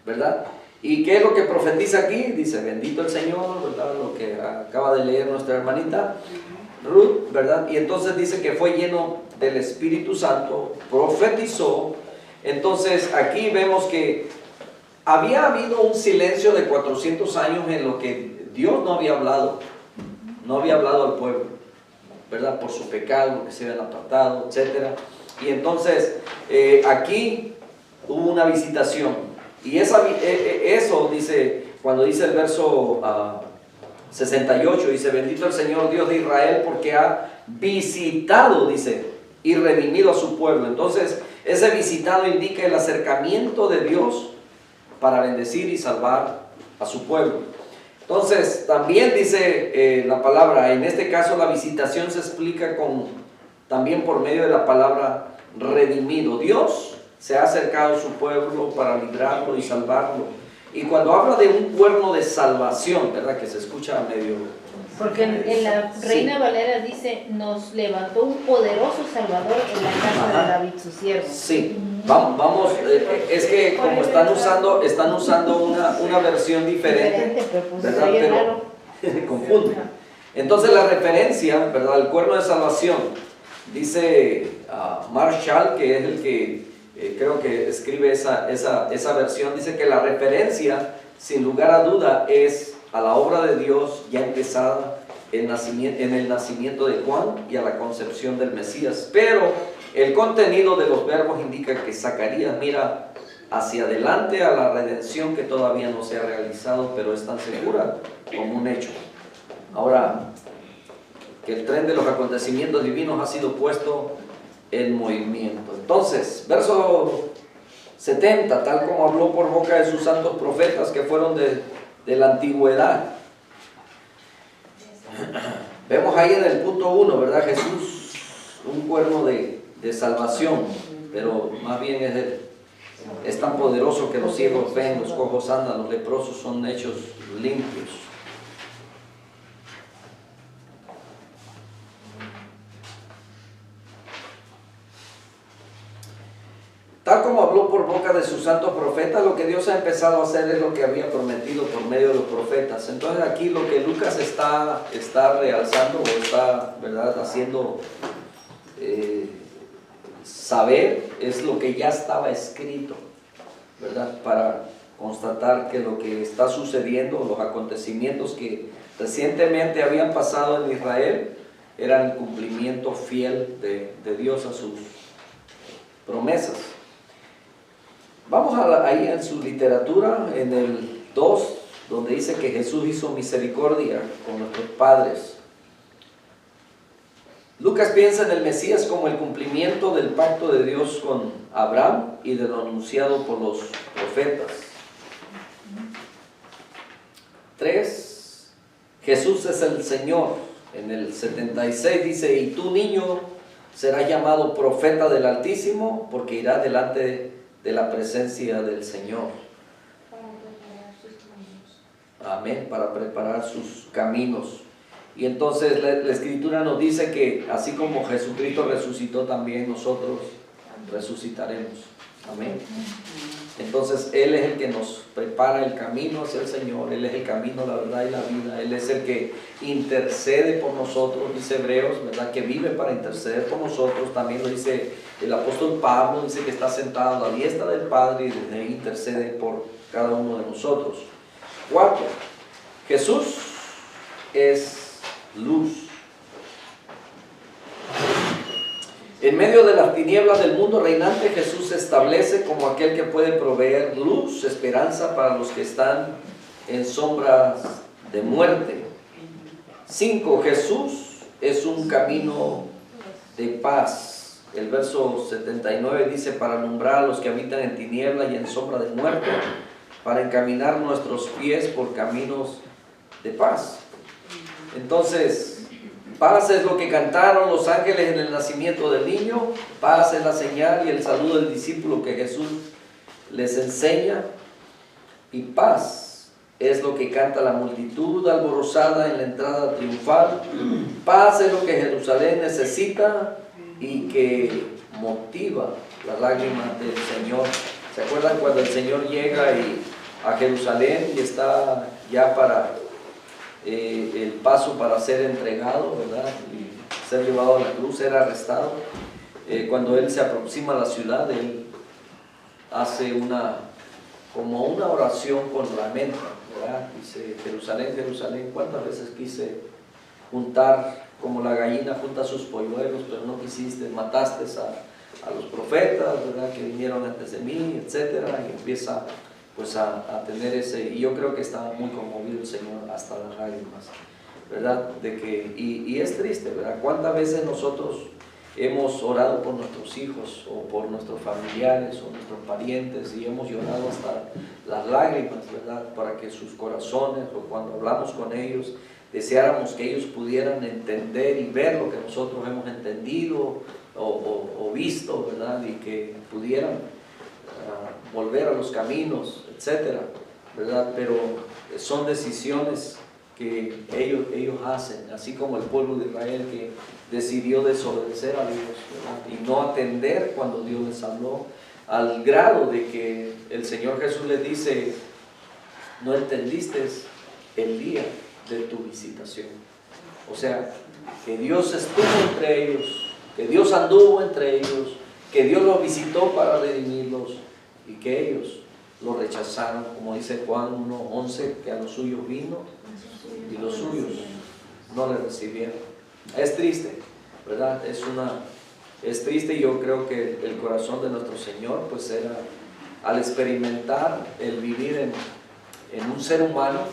¿verdad? ¿Y qué es lo que profetiza aquí? Dice, bendito el Señor, ¿verdad?, lo que acaba de leer nuestra hermanita Ruth, ¿verdad? Y entonces dice que fue lleno del Espíritu Santo, profetizó. Entonces aquí vemos que había habido un silencio de 400 años en lo que Dios no había hablado al pueblo, ¿verdad?, por su pecado, que se habían apartado, etc. Y entonces aquí hubo una visitación, y eso dice, cuando dice el verso 68, dice, bendito el Señor Dios de Israel, porque ha visitado, dice, y redimido a su pueblo. Entonces ese visitado indica el acercamiento de Dios para bendecir y salvar a su pueblo. Entonces, también dice la palabra, en este caso la visitación se explica también por medio de la palabra redimido. Dios se ha acercado a su pueblo para librarlo y salvarlo. Y cuando habla de un cuerno de salvación, ¿verdad?, que se escucha medio... Porque en la Reina Valera dice, nos levantó un poderoso Salvador en la casa de David, su siervo. Sí, vamos, es que como están usando una versión diferente, ¿verdad?, pero confunde. Entonces la referencia, ¿verdad?, al cuerno de salvación, dice Marshall, que es el que creo que escribe esa versión, dice que la referencia, sin lugar a duda, es a la obra de Dios ya empezada en el nacimiento de Juan y a la concepción del Mesías. Pero el contenido de los verbos indica que Zacarías mira hacia adelante a la redención que todavía no se ha realizado, pero es tan segura como un hecho. Ahora, que el tren de los acontecimientos divinos ha sido puesto en movimiento. Entonces, verso 70, tal como habló por boca de sus santos profetas que fueron de la antigüedad. Vemos ahí en el punto 1, ¿verdad? Jesús, un cuerno de salvación, pero más bien está tan poderoso que los ciegos ven, los cojos andan, los leprosos son hechos limpios. Tal como habló por boca de sus santos profetas, lo que Dios ha empezado a hacer es lo que había prometido por medio de los profetas. Entonces aquí lo que Lucas está realzando o está, ¿verdad?, haciendo saber es lo que ya estaba escrito, ¿verdad?, para constatar que lo que está sucediendo, los acontecimientos que recientemente habían pasado en Israel, eran el cumplimiento fiel de Dios a sus promesas. Vamos ahí en su literatura, en el 2, donde dice que Jesús hizo misericordia con nuestros padres. Lucas piensa en el Mesías como el cumplimiento del pacto de Dios con Abraham y de lo anunciado por los profetas. 3. Jesús es el Señor. En el 76 dice, y tú, niño, serás llamado profeta del Altísimo, porque irá delante de la presencia del Señor. Amén, para preparar sus caminos. Y entonces la Escritura nos dice que así como Jesucristo resucitó, también nosotros resucitaremos. Amén. Entonces Él es el que nos prepara el camino hacia el Señor. Él es el camino, la verdad y la vida. Él es el que intercede por nosotros, dice Hebreos, ¿verdad?, que vive para interceder por nosotros. También lo dice el apóstol Pablo, dice que está sentado a la diestra del Padre y desde ahí intercede por cada uno de nosotros. 4. Jesús es luz. En medio de las tinieblas del mundo reinante, Jesús se establece como aquel que puede proveer luz, esperanza para los que están en sombras de muerte. 5. Jesús es un camino de paz. El verso 79 dice, para alumbrar a los que habitan en tinieblas y en sombra de muerte, para encaminar nuestros pies por caminos de paz. Entonces, paz es lo que cantaron los ángeles en el nacimiento del niño. Paz es la señal y el saludo del discípulo que Jesús les enseña. Y paz es lo que canta la multitud alborozada en la entrada triunfal. Paz es lo que Jerusalén necesita y que motiva las lágrimas del Señor. ¿Se acuerdan cuando el Señor llega a Jerusalén y está ya para el paso para ser entregado, ¿verdad?, y ser llevado a la cruz, ser arrestado? Cuando Él se aproxima a la ciudad, Él hace como una oración con lamento, ¿verdad? Dice, Jerusalén, Jerusalén, ¿cuántas veces quise juntar como la gallina junta sus polluelos, pero no quisiste, mataste a los profetas, ¿verdad?, que vinieron antes de mí, etcétera, y empieza pues a tener y yo creo que estaba muy conmovido el Señor hasta las lágrimas, ¿verdad? Y es triste, ¿verdad? ¿Cuántas veces nosotros hemos orado por nuestros hijos o por nuestros familiares o nuestros parientes y hemos llorado hasta las lágrimas, ¿verdad?, para que sus corazones, o cuando hablamos con ellos, deseáramos que ellos pudieran entender y ver lo que nosotros hemos entendido o visto, ¿verdad?, y que pudieran volver a los caminos, etcétera, ¿verdad? Pero son decisiones que ellos hacen, así como el pueblo de Israel que decidió desobedecer a Dios, ¿verdad?, y no atender cuando Dios les habló, al grado de que el Señor Jesús les dice, no entendiste el día de tu visitación. O sea, que Dios estuvo entre ellos, que Dios anduvo entre ellos, que Dios los visitó para redimirlos, y que ellos lo rechazaron, como dice Juan 1:11, que a los suyos vino y los suyos no le recibieron. Es triste, ¿verdad? Es triste, y yo creo que el corazón de nuestro Señor pues era, al experimentar el vivir en un ser humano,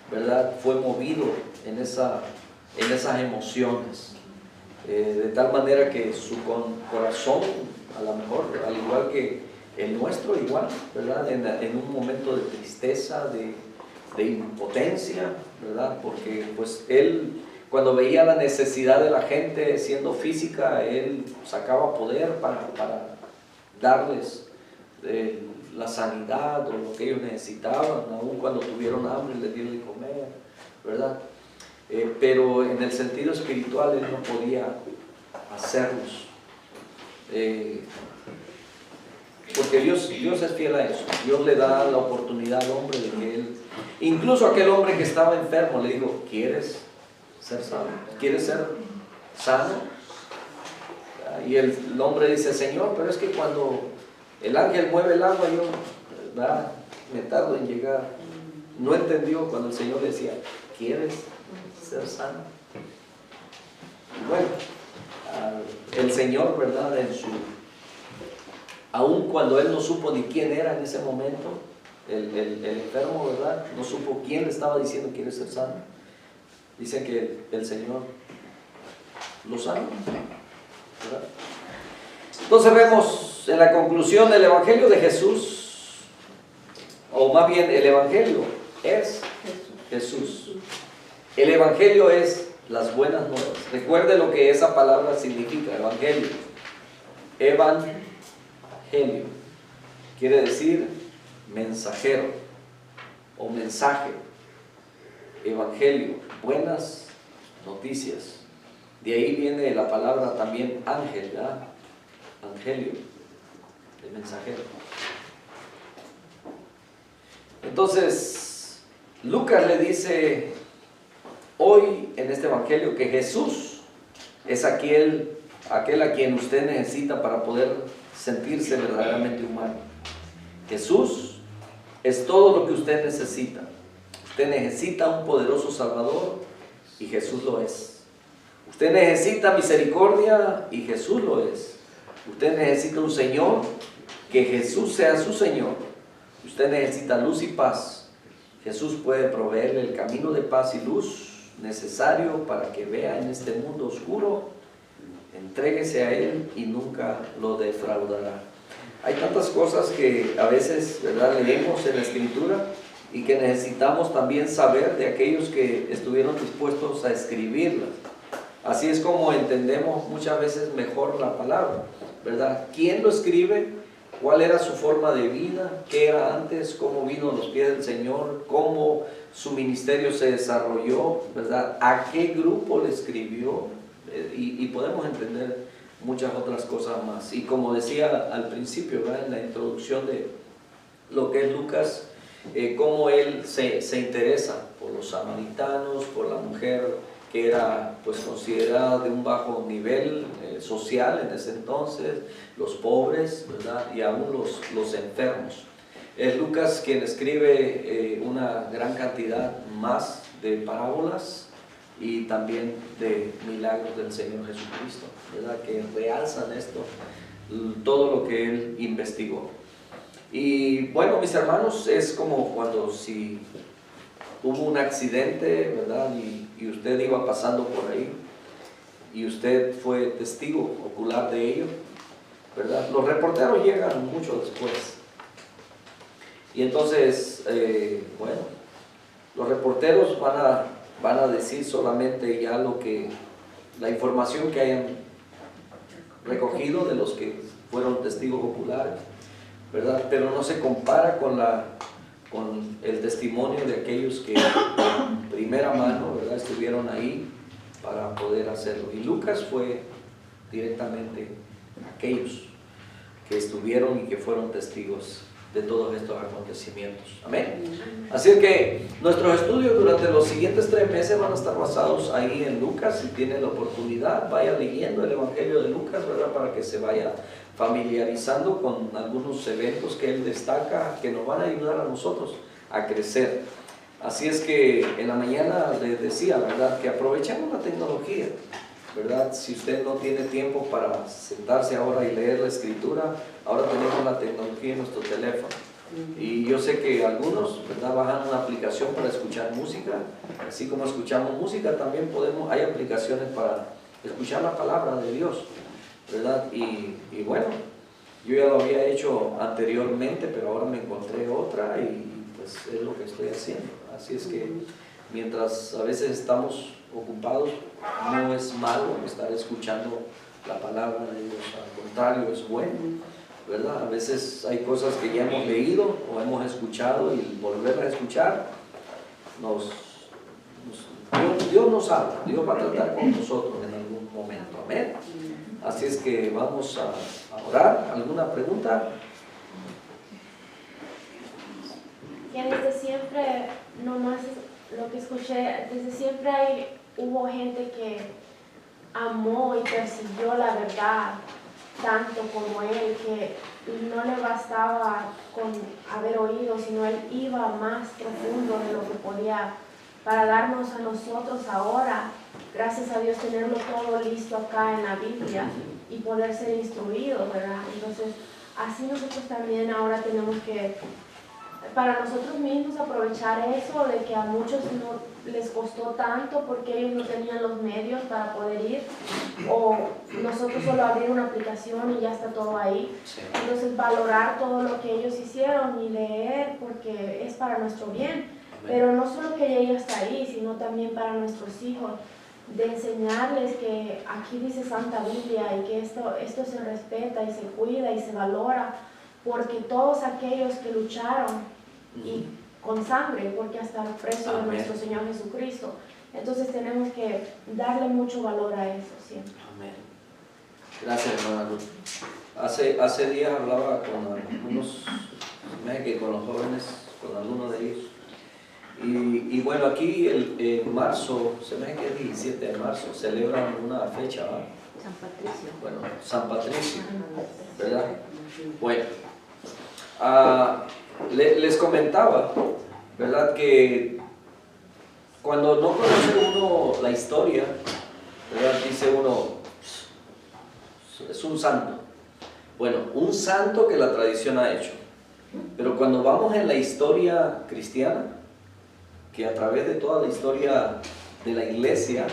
¿verdad?, fue movido en esas emociones, de tal manera que su corazón, a lo mejor, al igual que el nuestro, igual, ¿verdad?, en un momento de tristeza, de impotencia, ¿verdad?, porque pues Él, cuando veía la necesidad de la gente siendo física, Él sacaba poder para darles la sanidad o lo que ellos necesitaban, aun cuando tuvieron hambre les dieron de comer, ¿verdad? Pero en el sentido espiritual él no podía hacerlos. Porque Dios es fiel a eso. Dios le da la oportunidad al hombre de que él, incluso aquel hombre que estaba enfermo, le dijo, ¿quieres ser sano? ¿Quieres ser sano? Y el hombre dice, Señor, pero es que cuando el ángel mueve el agua, yo me tardo en llegar. No entendió cuando el Señor le decía, ¿quieres ser sano? Y bueno, el Señor, ¿verdad? Aun cuando él no supo ni quién era en ese momento, el enfermo, ¿verdad? No supo quién le estaba diciendo quiere ser sano. Dice que el Señor lo sanó, ¿verdad? Entonces vemos en la conclusión del Evangelio de Jesús, o más bien el Evangelio es Jesús. El Evangelio es las buenas nuevas. Recuerde lo que esa palabra significa, Evangelio. Evangelio quiere decir mensajero o mensaje. Evangelio, buenas noticias. De ahí viene la palabra también ángel, ¿verdad? Angelio, el mensajero. Entonces, Lucas le dice hoy en este Evangelio que Jesús es aquel a quien usted necesita para poder sentirse verdaderamente humano. Jesús es todo lo que usted necesita. Usted necesita un poderoso Salvador y Jesús lo es. Usted necesita misericordia y Jesús lo es. Usted necesita un Señor, que Jesús sea su Señor. Usted necesita luz y paz. Jesús puede proveerle el camino de paz y luz necesario para que vea en este mundo oscuro. Entréguese a Él y nunca lo defraudará. Hay tantas cosas que a veces, ¿verdad?, leemos en la Escritura y que necesitamos también saber de aquellos que estuvieron dispuestos a escribirlas. Así es como entendemos muchas veces mejor la palabra, ¿verdad? ¿Quién lo escribe? ¿Cuál era su forma de vida? ¿Qué era antes? ¿Cómo vino a los pies del Señor? ¿Cómo su ministerio se desarrolló? ¿Verdad? ¿A qué grupo le escribió? Y podemos entender muchas otras cosas más. Y como decía al principio, ¿verdad?, en la introducción de lo que es Lucas, cómo él se interesa por los samaritanos, por la mujer que era pues considerada de un bajo nivel social en ese entonces, los pobres, ¿verdad?, y aún los enfermos. Es Lucas quien escribe una gran cantidad más de parábolas y también de milagros del Señor Jesucristo, ¿verdad?, que realzan esto, todo lo que él investigó. Y bueno, mis hermanos, es como cuando si hubo un accidente, ¿verdad?, y usted iba pasando por ahí y usted fue testigo ocular de ello, ¿verdad? Los reporteros llegan mucho después. Y entonces, bueno, los reporteros van a decir solamente ya la información que hayan recogido de los que fueron testigos oculares, ¿verdad? Pero no se compara con el testimonio de aquellos que de primera mano, ¿verdad?, estuvieron ahí para poder hacerlo. Y Lucas fue directamente aquellos que estuvieron y que fueron testigos de todos estos acontecimientos. Amén. Así que nuestros estudios durante los siguientes 3 meses van a estar basados ahí en Lucas. Si tiene la oportunidad, vaya leyendo el Evangelio de Lucas, ¿verdad?, para que se vaya familiarizando con algunos eventos que él destaca, que nos van a ayudar a nosotros a crecer. Así es que en la mañana les decía, ¿verdad?, que aprovechemos la tecnología, ¿verdad? Si usted no tiene tiempo para sentarse ahora y leer la Escritura, ahora tenemos la tecnología en nuestro teléfono. Y yo sé que algunos, ¿verdad?, bajan una aplicación para escuchar música. Así como escuchamos música, también hay aplicaciones para escuchar la palabra de Dios, ¿verdad? Y bueno, yo ya lo había hecho anteriormente, pero ahora me encontré otra y pues es lo que estoy haciendo. Así es que mientras a veces estamos ocupados, no es malo estar escuchando la palabra de Dios, al contrario, es bueno, ¿verdad? A veces hay cosas que ya hemos leído o hemos escuchado y volverlas a escuchar, Dios nos habla, Dios va a tratar con nosotros en algún momento, amén. Así es que vamos a orar. ¿Alguna pregunta? Que desde siempre, nomás lo que escuché, desde siempre hubo gente que amó y persiguió la verdad tanto como él, que no le bastaba con haber oído, sino él iba más profundo de lo que podía para darnos a nosotros ahora, gracias a Dios, tenerlo todo listo acá en la Biblia y poder ser instruidos, ¿verdad? Entonces, así nosotros también ahora tenemos que, para nosotros mismos, aprovechar eso de que a muchos no les costó tanto porque ellos no tenían los medios para poder ir, o nosotros solo abrir una aplicación y ya está todo ahí. Entonces, valorar todo lo que ellos hicieron y leer porque es para nuestro bien. Pero no solo que llegue hasta ahí, sino también para nuestros hijos, de enseñarles que aquí dice Santa Biblia y que esto se respeta y se cuida y se valora, porque todos aquellos que lucharon y con sangre, porque hasta el precio de nuestro Señor Jesucristo. Entonces tenemos que darle mucho valor a eso siempre. Amén. Gracias, hermana Ruth. Hace días hablaba con algunos, con los jóvenes, con algunos de ellos. Y bueno, aquí en marzo, se me hace que es 17 de marzo, celebran una fecha, ¿verdad? San Patricio. Bueno, San Patricio, ¿verdad? Bueno, les comentaba, ¿verdad? Que cuando no conoce uno la historia, ¿verdad? Dice uno, es un santo. Bueno, un santo que la tradición ha hecho. Pero cuando vamos en la historia cristiana, que a través de toda la historia de la iglesia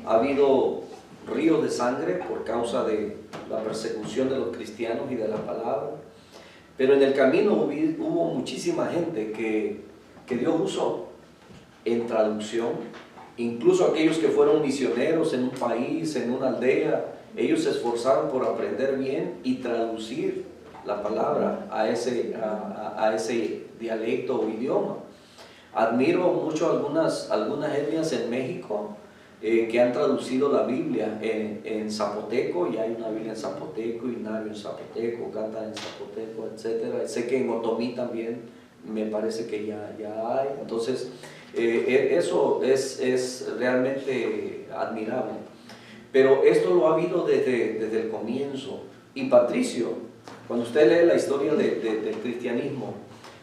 ha habido ríos de sangre por causa de la persecución de los cristianos y de la palabra, pero en el camino hubo muchísima gente que Dios usó en traducción, incluso aquellos que fueron misioneros en un país, en una aldea, ellos se esforzaron por aprender bien y traducir la palabra a ese dialecto o idioma. Admiro mucho algunas etnias en México que han traducido la Biblia en zapoteco, y hay una Biblia en zapoteco, y Nario en zapoteco, Cata en zapoteco, etc. Sé que en otomí también me parece que ya hay. Entonces, eso es realmente admirable. Pero esto lo ha habido desde el comienzo. Y Patricio, cuando usted lee la historia del cristianismo,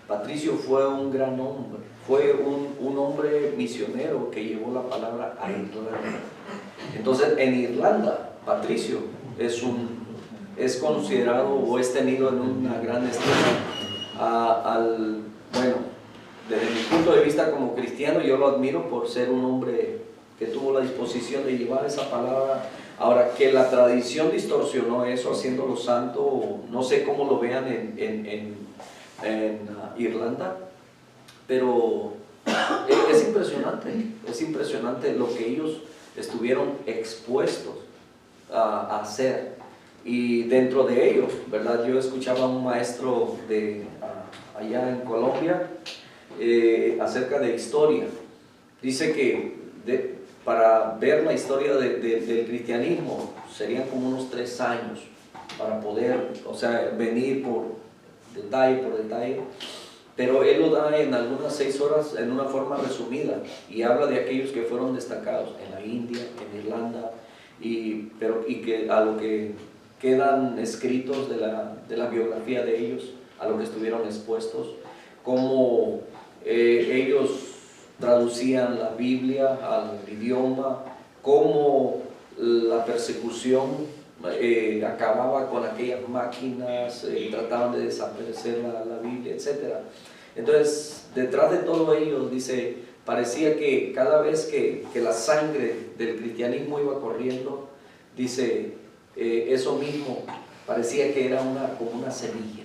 Patricio fue un gran hombre, fue un hombre misionero que llevó la palabra a Irlanda. Entonces, en Irlanda, Patricio es considerado o es tenido en una gran estima. Bueno, desde mi punto de vista como cristiano, yo lo admiro por ser un hombre que tuvo la disposición de llevar esa palabra. Ahora, que la tradición distorsionó eso haciéndolo santo, no sé cómo lo vean en Irlanda, pero es impresionante lo que ellos estuvieron expuestos a hacer. Y dentro de ellos, ¿verdad? Yo escuchaba a un maestro allá en Colombia acerca de historia. Dice que para ver la historia del cristianismo serían como unos 3 años para poder, venir por detalle, pero él lo da en algunas 6 horas en una forma resumida y habla de aquellos que fueron destacados en la India, en Irlanda, y que a lo que quedan escritos de la biografía de ellos, a lo que estuvieron expuestos, cómo ellos traducían la Biblia al idioma, cómo la persecución acababa con aquellas máquinas, trataban de desaparecer la Biblia, etc. Entonces, detrás de todo ello, dice, parecía que cada vez que la sangre del cristianismo iba corriendo, dice, eso mismo parecía que era como una semilla,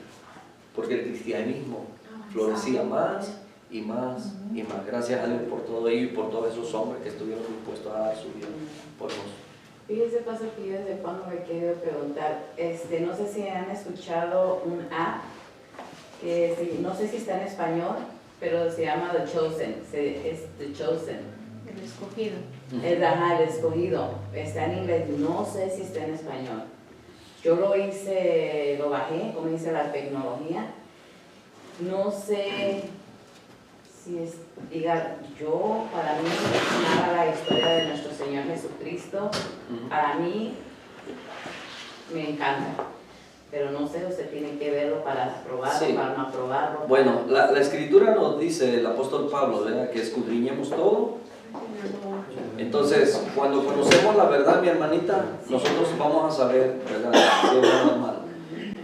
porque el cristianismo florecía más y más y más. Gracias a Dios por todo ello y por todos esos hombres que estuvieron dispuestos a dar su vida por nosotros. Fíjese, pastor, que yo desde cuando me he querido preguntar, no sé si han escuchado un app, no sé si está en español, pero se llama The Chosen, es The Chosen. El escogido. El escogido, está en inglés, no sé si está en español. Yo lo bajé, como dice la tecnología, no sé si es, para mí, nada la historia de nuestro Señor Jesucristo, para mí me encanta, pero no sé, usted tiene que verlo para aprobarlo, Sí. para no aprobarlo. Bueno, la Escritura nos dice, el apóstol Pablo, ¿verdad?, que escudriñemos todo. Entonces, cuando conocemos la verdad, mi hermanita, nosotros vamos a saber, ¿verdad?, si es bueno o malo.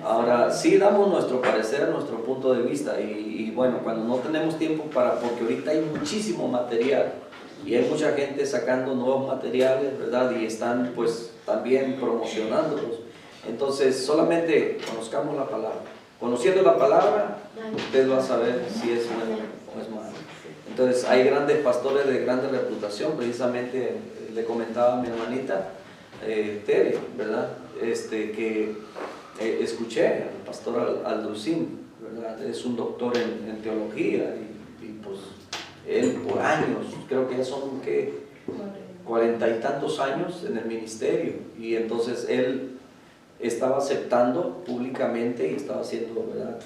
Ahora, sí damos nuestro parecer, nuestro punto de vista, y bueno, cuando no tenemos tiempo porque ahorita hay muchísimo material, y hay mucha gente sacando nuevos materiales, ¿verdad?, y están pues también promocionándolos. Entonces, solamente conozcamos la palabra. Conociendo la palabra, usted va a saber si es bueno o es malo. Entonces, hay grandes pastores de grande reputación, precisamente le comentaba a mi hermanita Tere, ¿verdad?, que escuché al pastor Aldrucín, ¿verdad?, es un doctor en teología, y pues él por años, creo que ya son 40 y tantos años en el ministerio, y entonces él estaba aceptando públicamente y estaba haciendo, ¿verdad?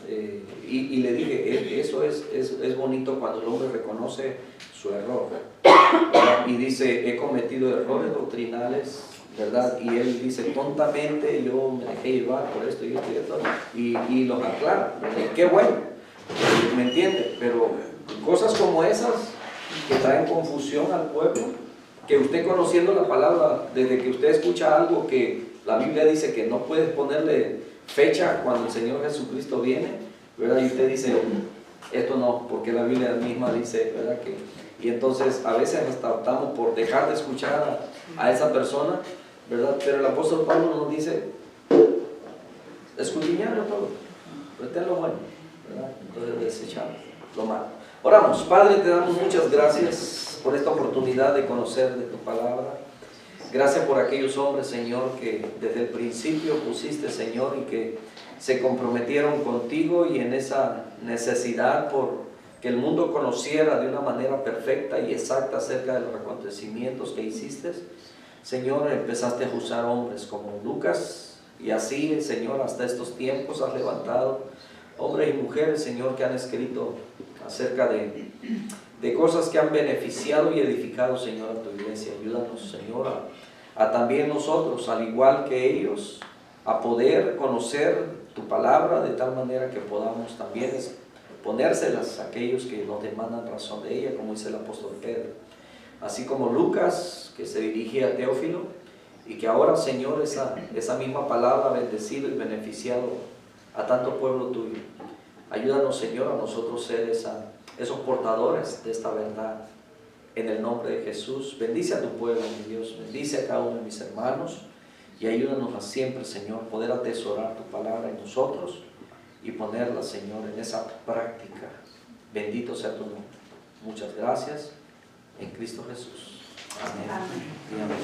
Y le dije, eso es bonito cuando el hombre reconoce su error, ¿verdad? Y dice, he cometido errores doctrinales, ¿verdad? Y él dice, tontamente yo me dejé llevar por esto y esto y esto, y los aclara, ¿verdad? Qué bueno, ¿me entiende? Pero cosas como esas que traen confusión al pueblo, que usted conociendo la palabra, desde que usted escucha algo que la Biblia dice que no puedes ponerle fecha cuando el Señor Jesucristo viene, ¿verdad? Y usted dice, esto no, porque la Biblia misma dice, ¿verdad?, y entonces a veces hasta optamos por dejar de escuchar a esa persona, ¿verdad? Pero el apóstol Pablo nos dice, escudriñarlo todo, retén lo bueno, ¿verdad? Entonces desechamos lo malo. Oramos. Padre, te damos muchas gracias por esta oportunidad de conocer de tu palabra. Gracias por aquellos hombres, Señor, que desde el principio pusiste, Señor, y que se comprometieron contigo, y en esa necesidad por que el mundo conociera de una manera perfecta y exacta acerca de los acontecimientos que hiciste, Señor, empezaste a usar hombres como Lucas, y así, Señor, hasta estos tiempos has levantado hombres y mujeres, Señor, que han escrito acerca de cosas que han beneficiado y edificado, Señor, a tu iglesia. Ayúdanos, Señor, a también nosotros, al igual que ellos, a poder conocer tu palabra de tal manera que podamos también ponérselas a aquellos que nos demandan razón de ella, como dice el apóstol Pedro. Así como Lucas, que se dirigía a Teófilo, y que ahora, Señor, esa misma palabra ha bendecido y beneficiado a tanto pueblo tuyo. Ayúdanos, Señor, a nosotros ser esos portadores de esta verdad. En el nombre de Jesús, bendice a tu pueblo, mi Dios, bendice a cada uno de mis hermanos, y ayúdanos a siempre, Señor, poder atesorar tu palabra en nosotros y ponerla, Señor, en esa práctica. Bendito sea tu nombre. Muchas gracias en Cristo Jesús. Amén. Amén.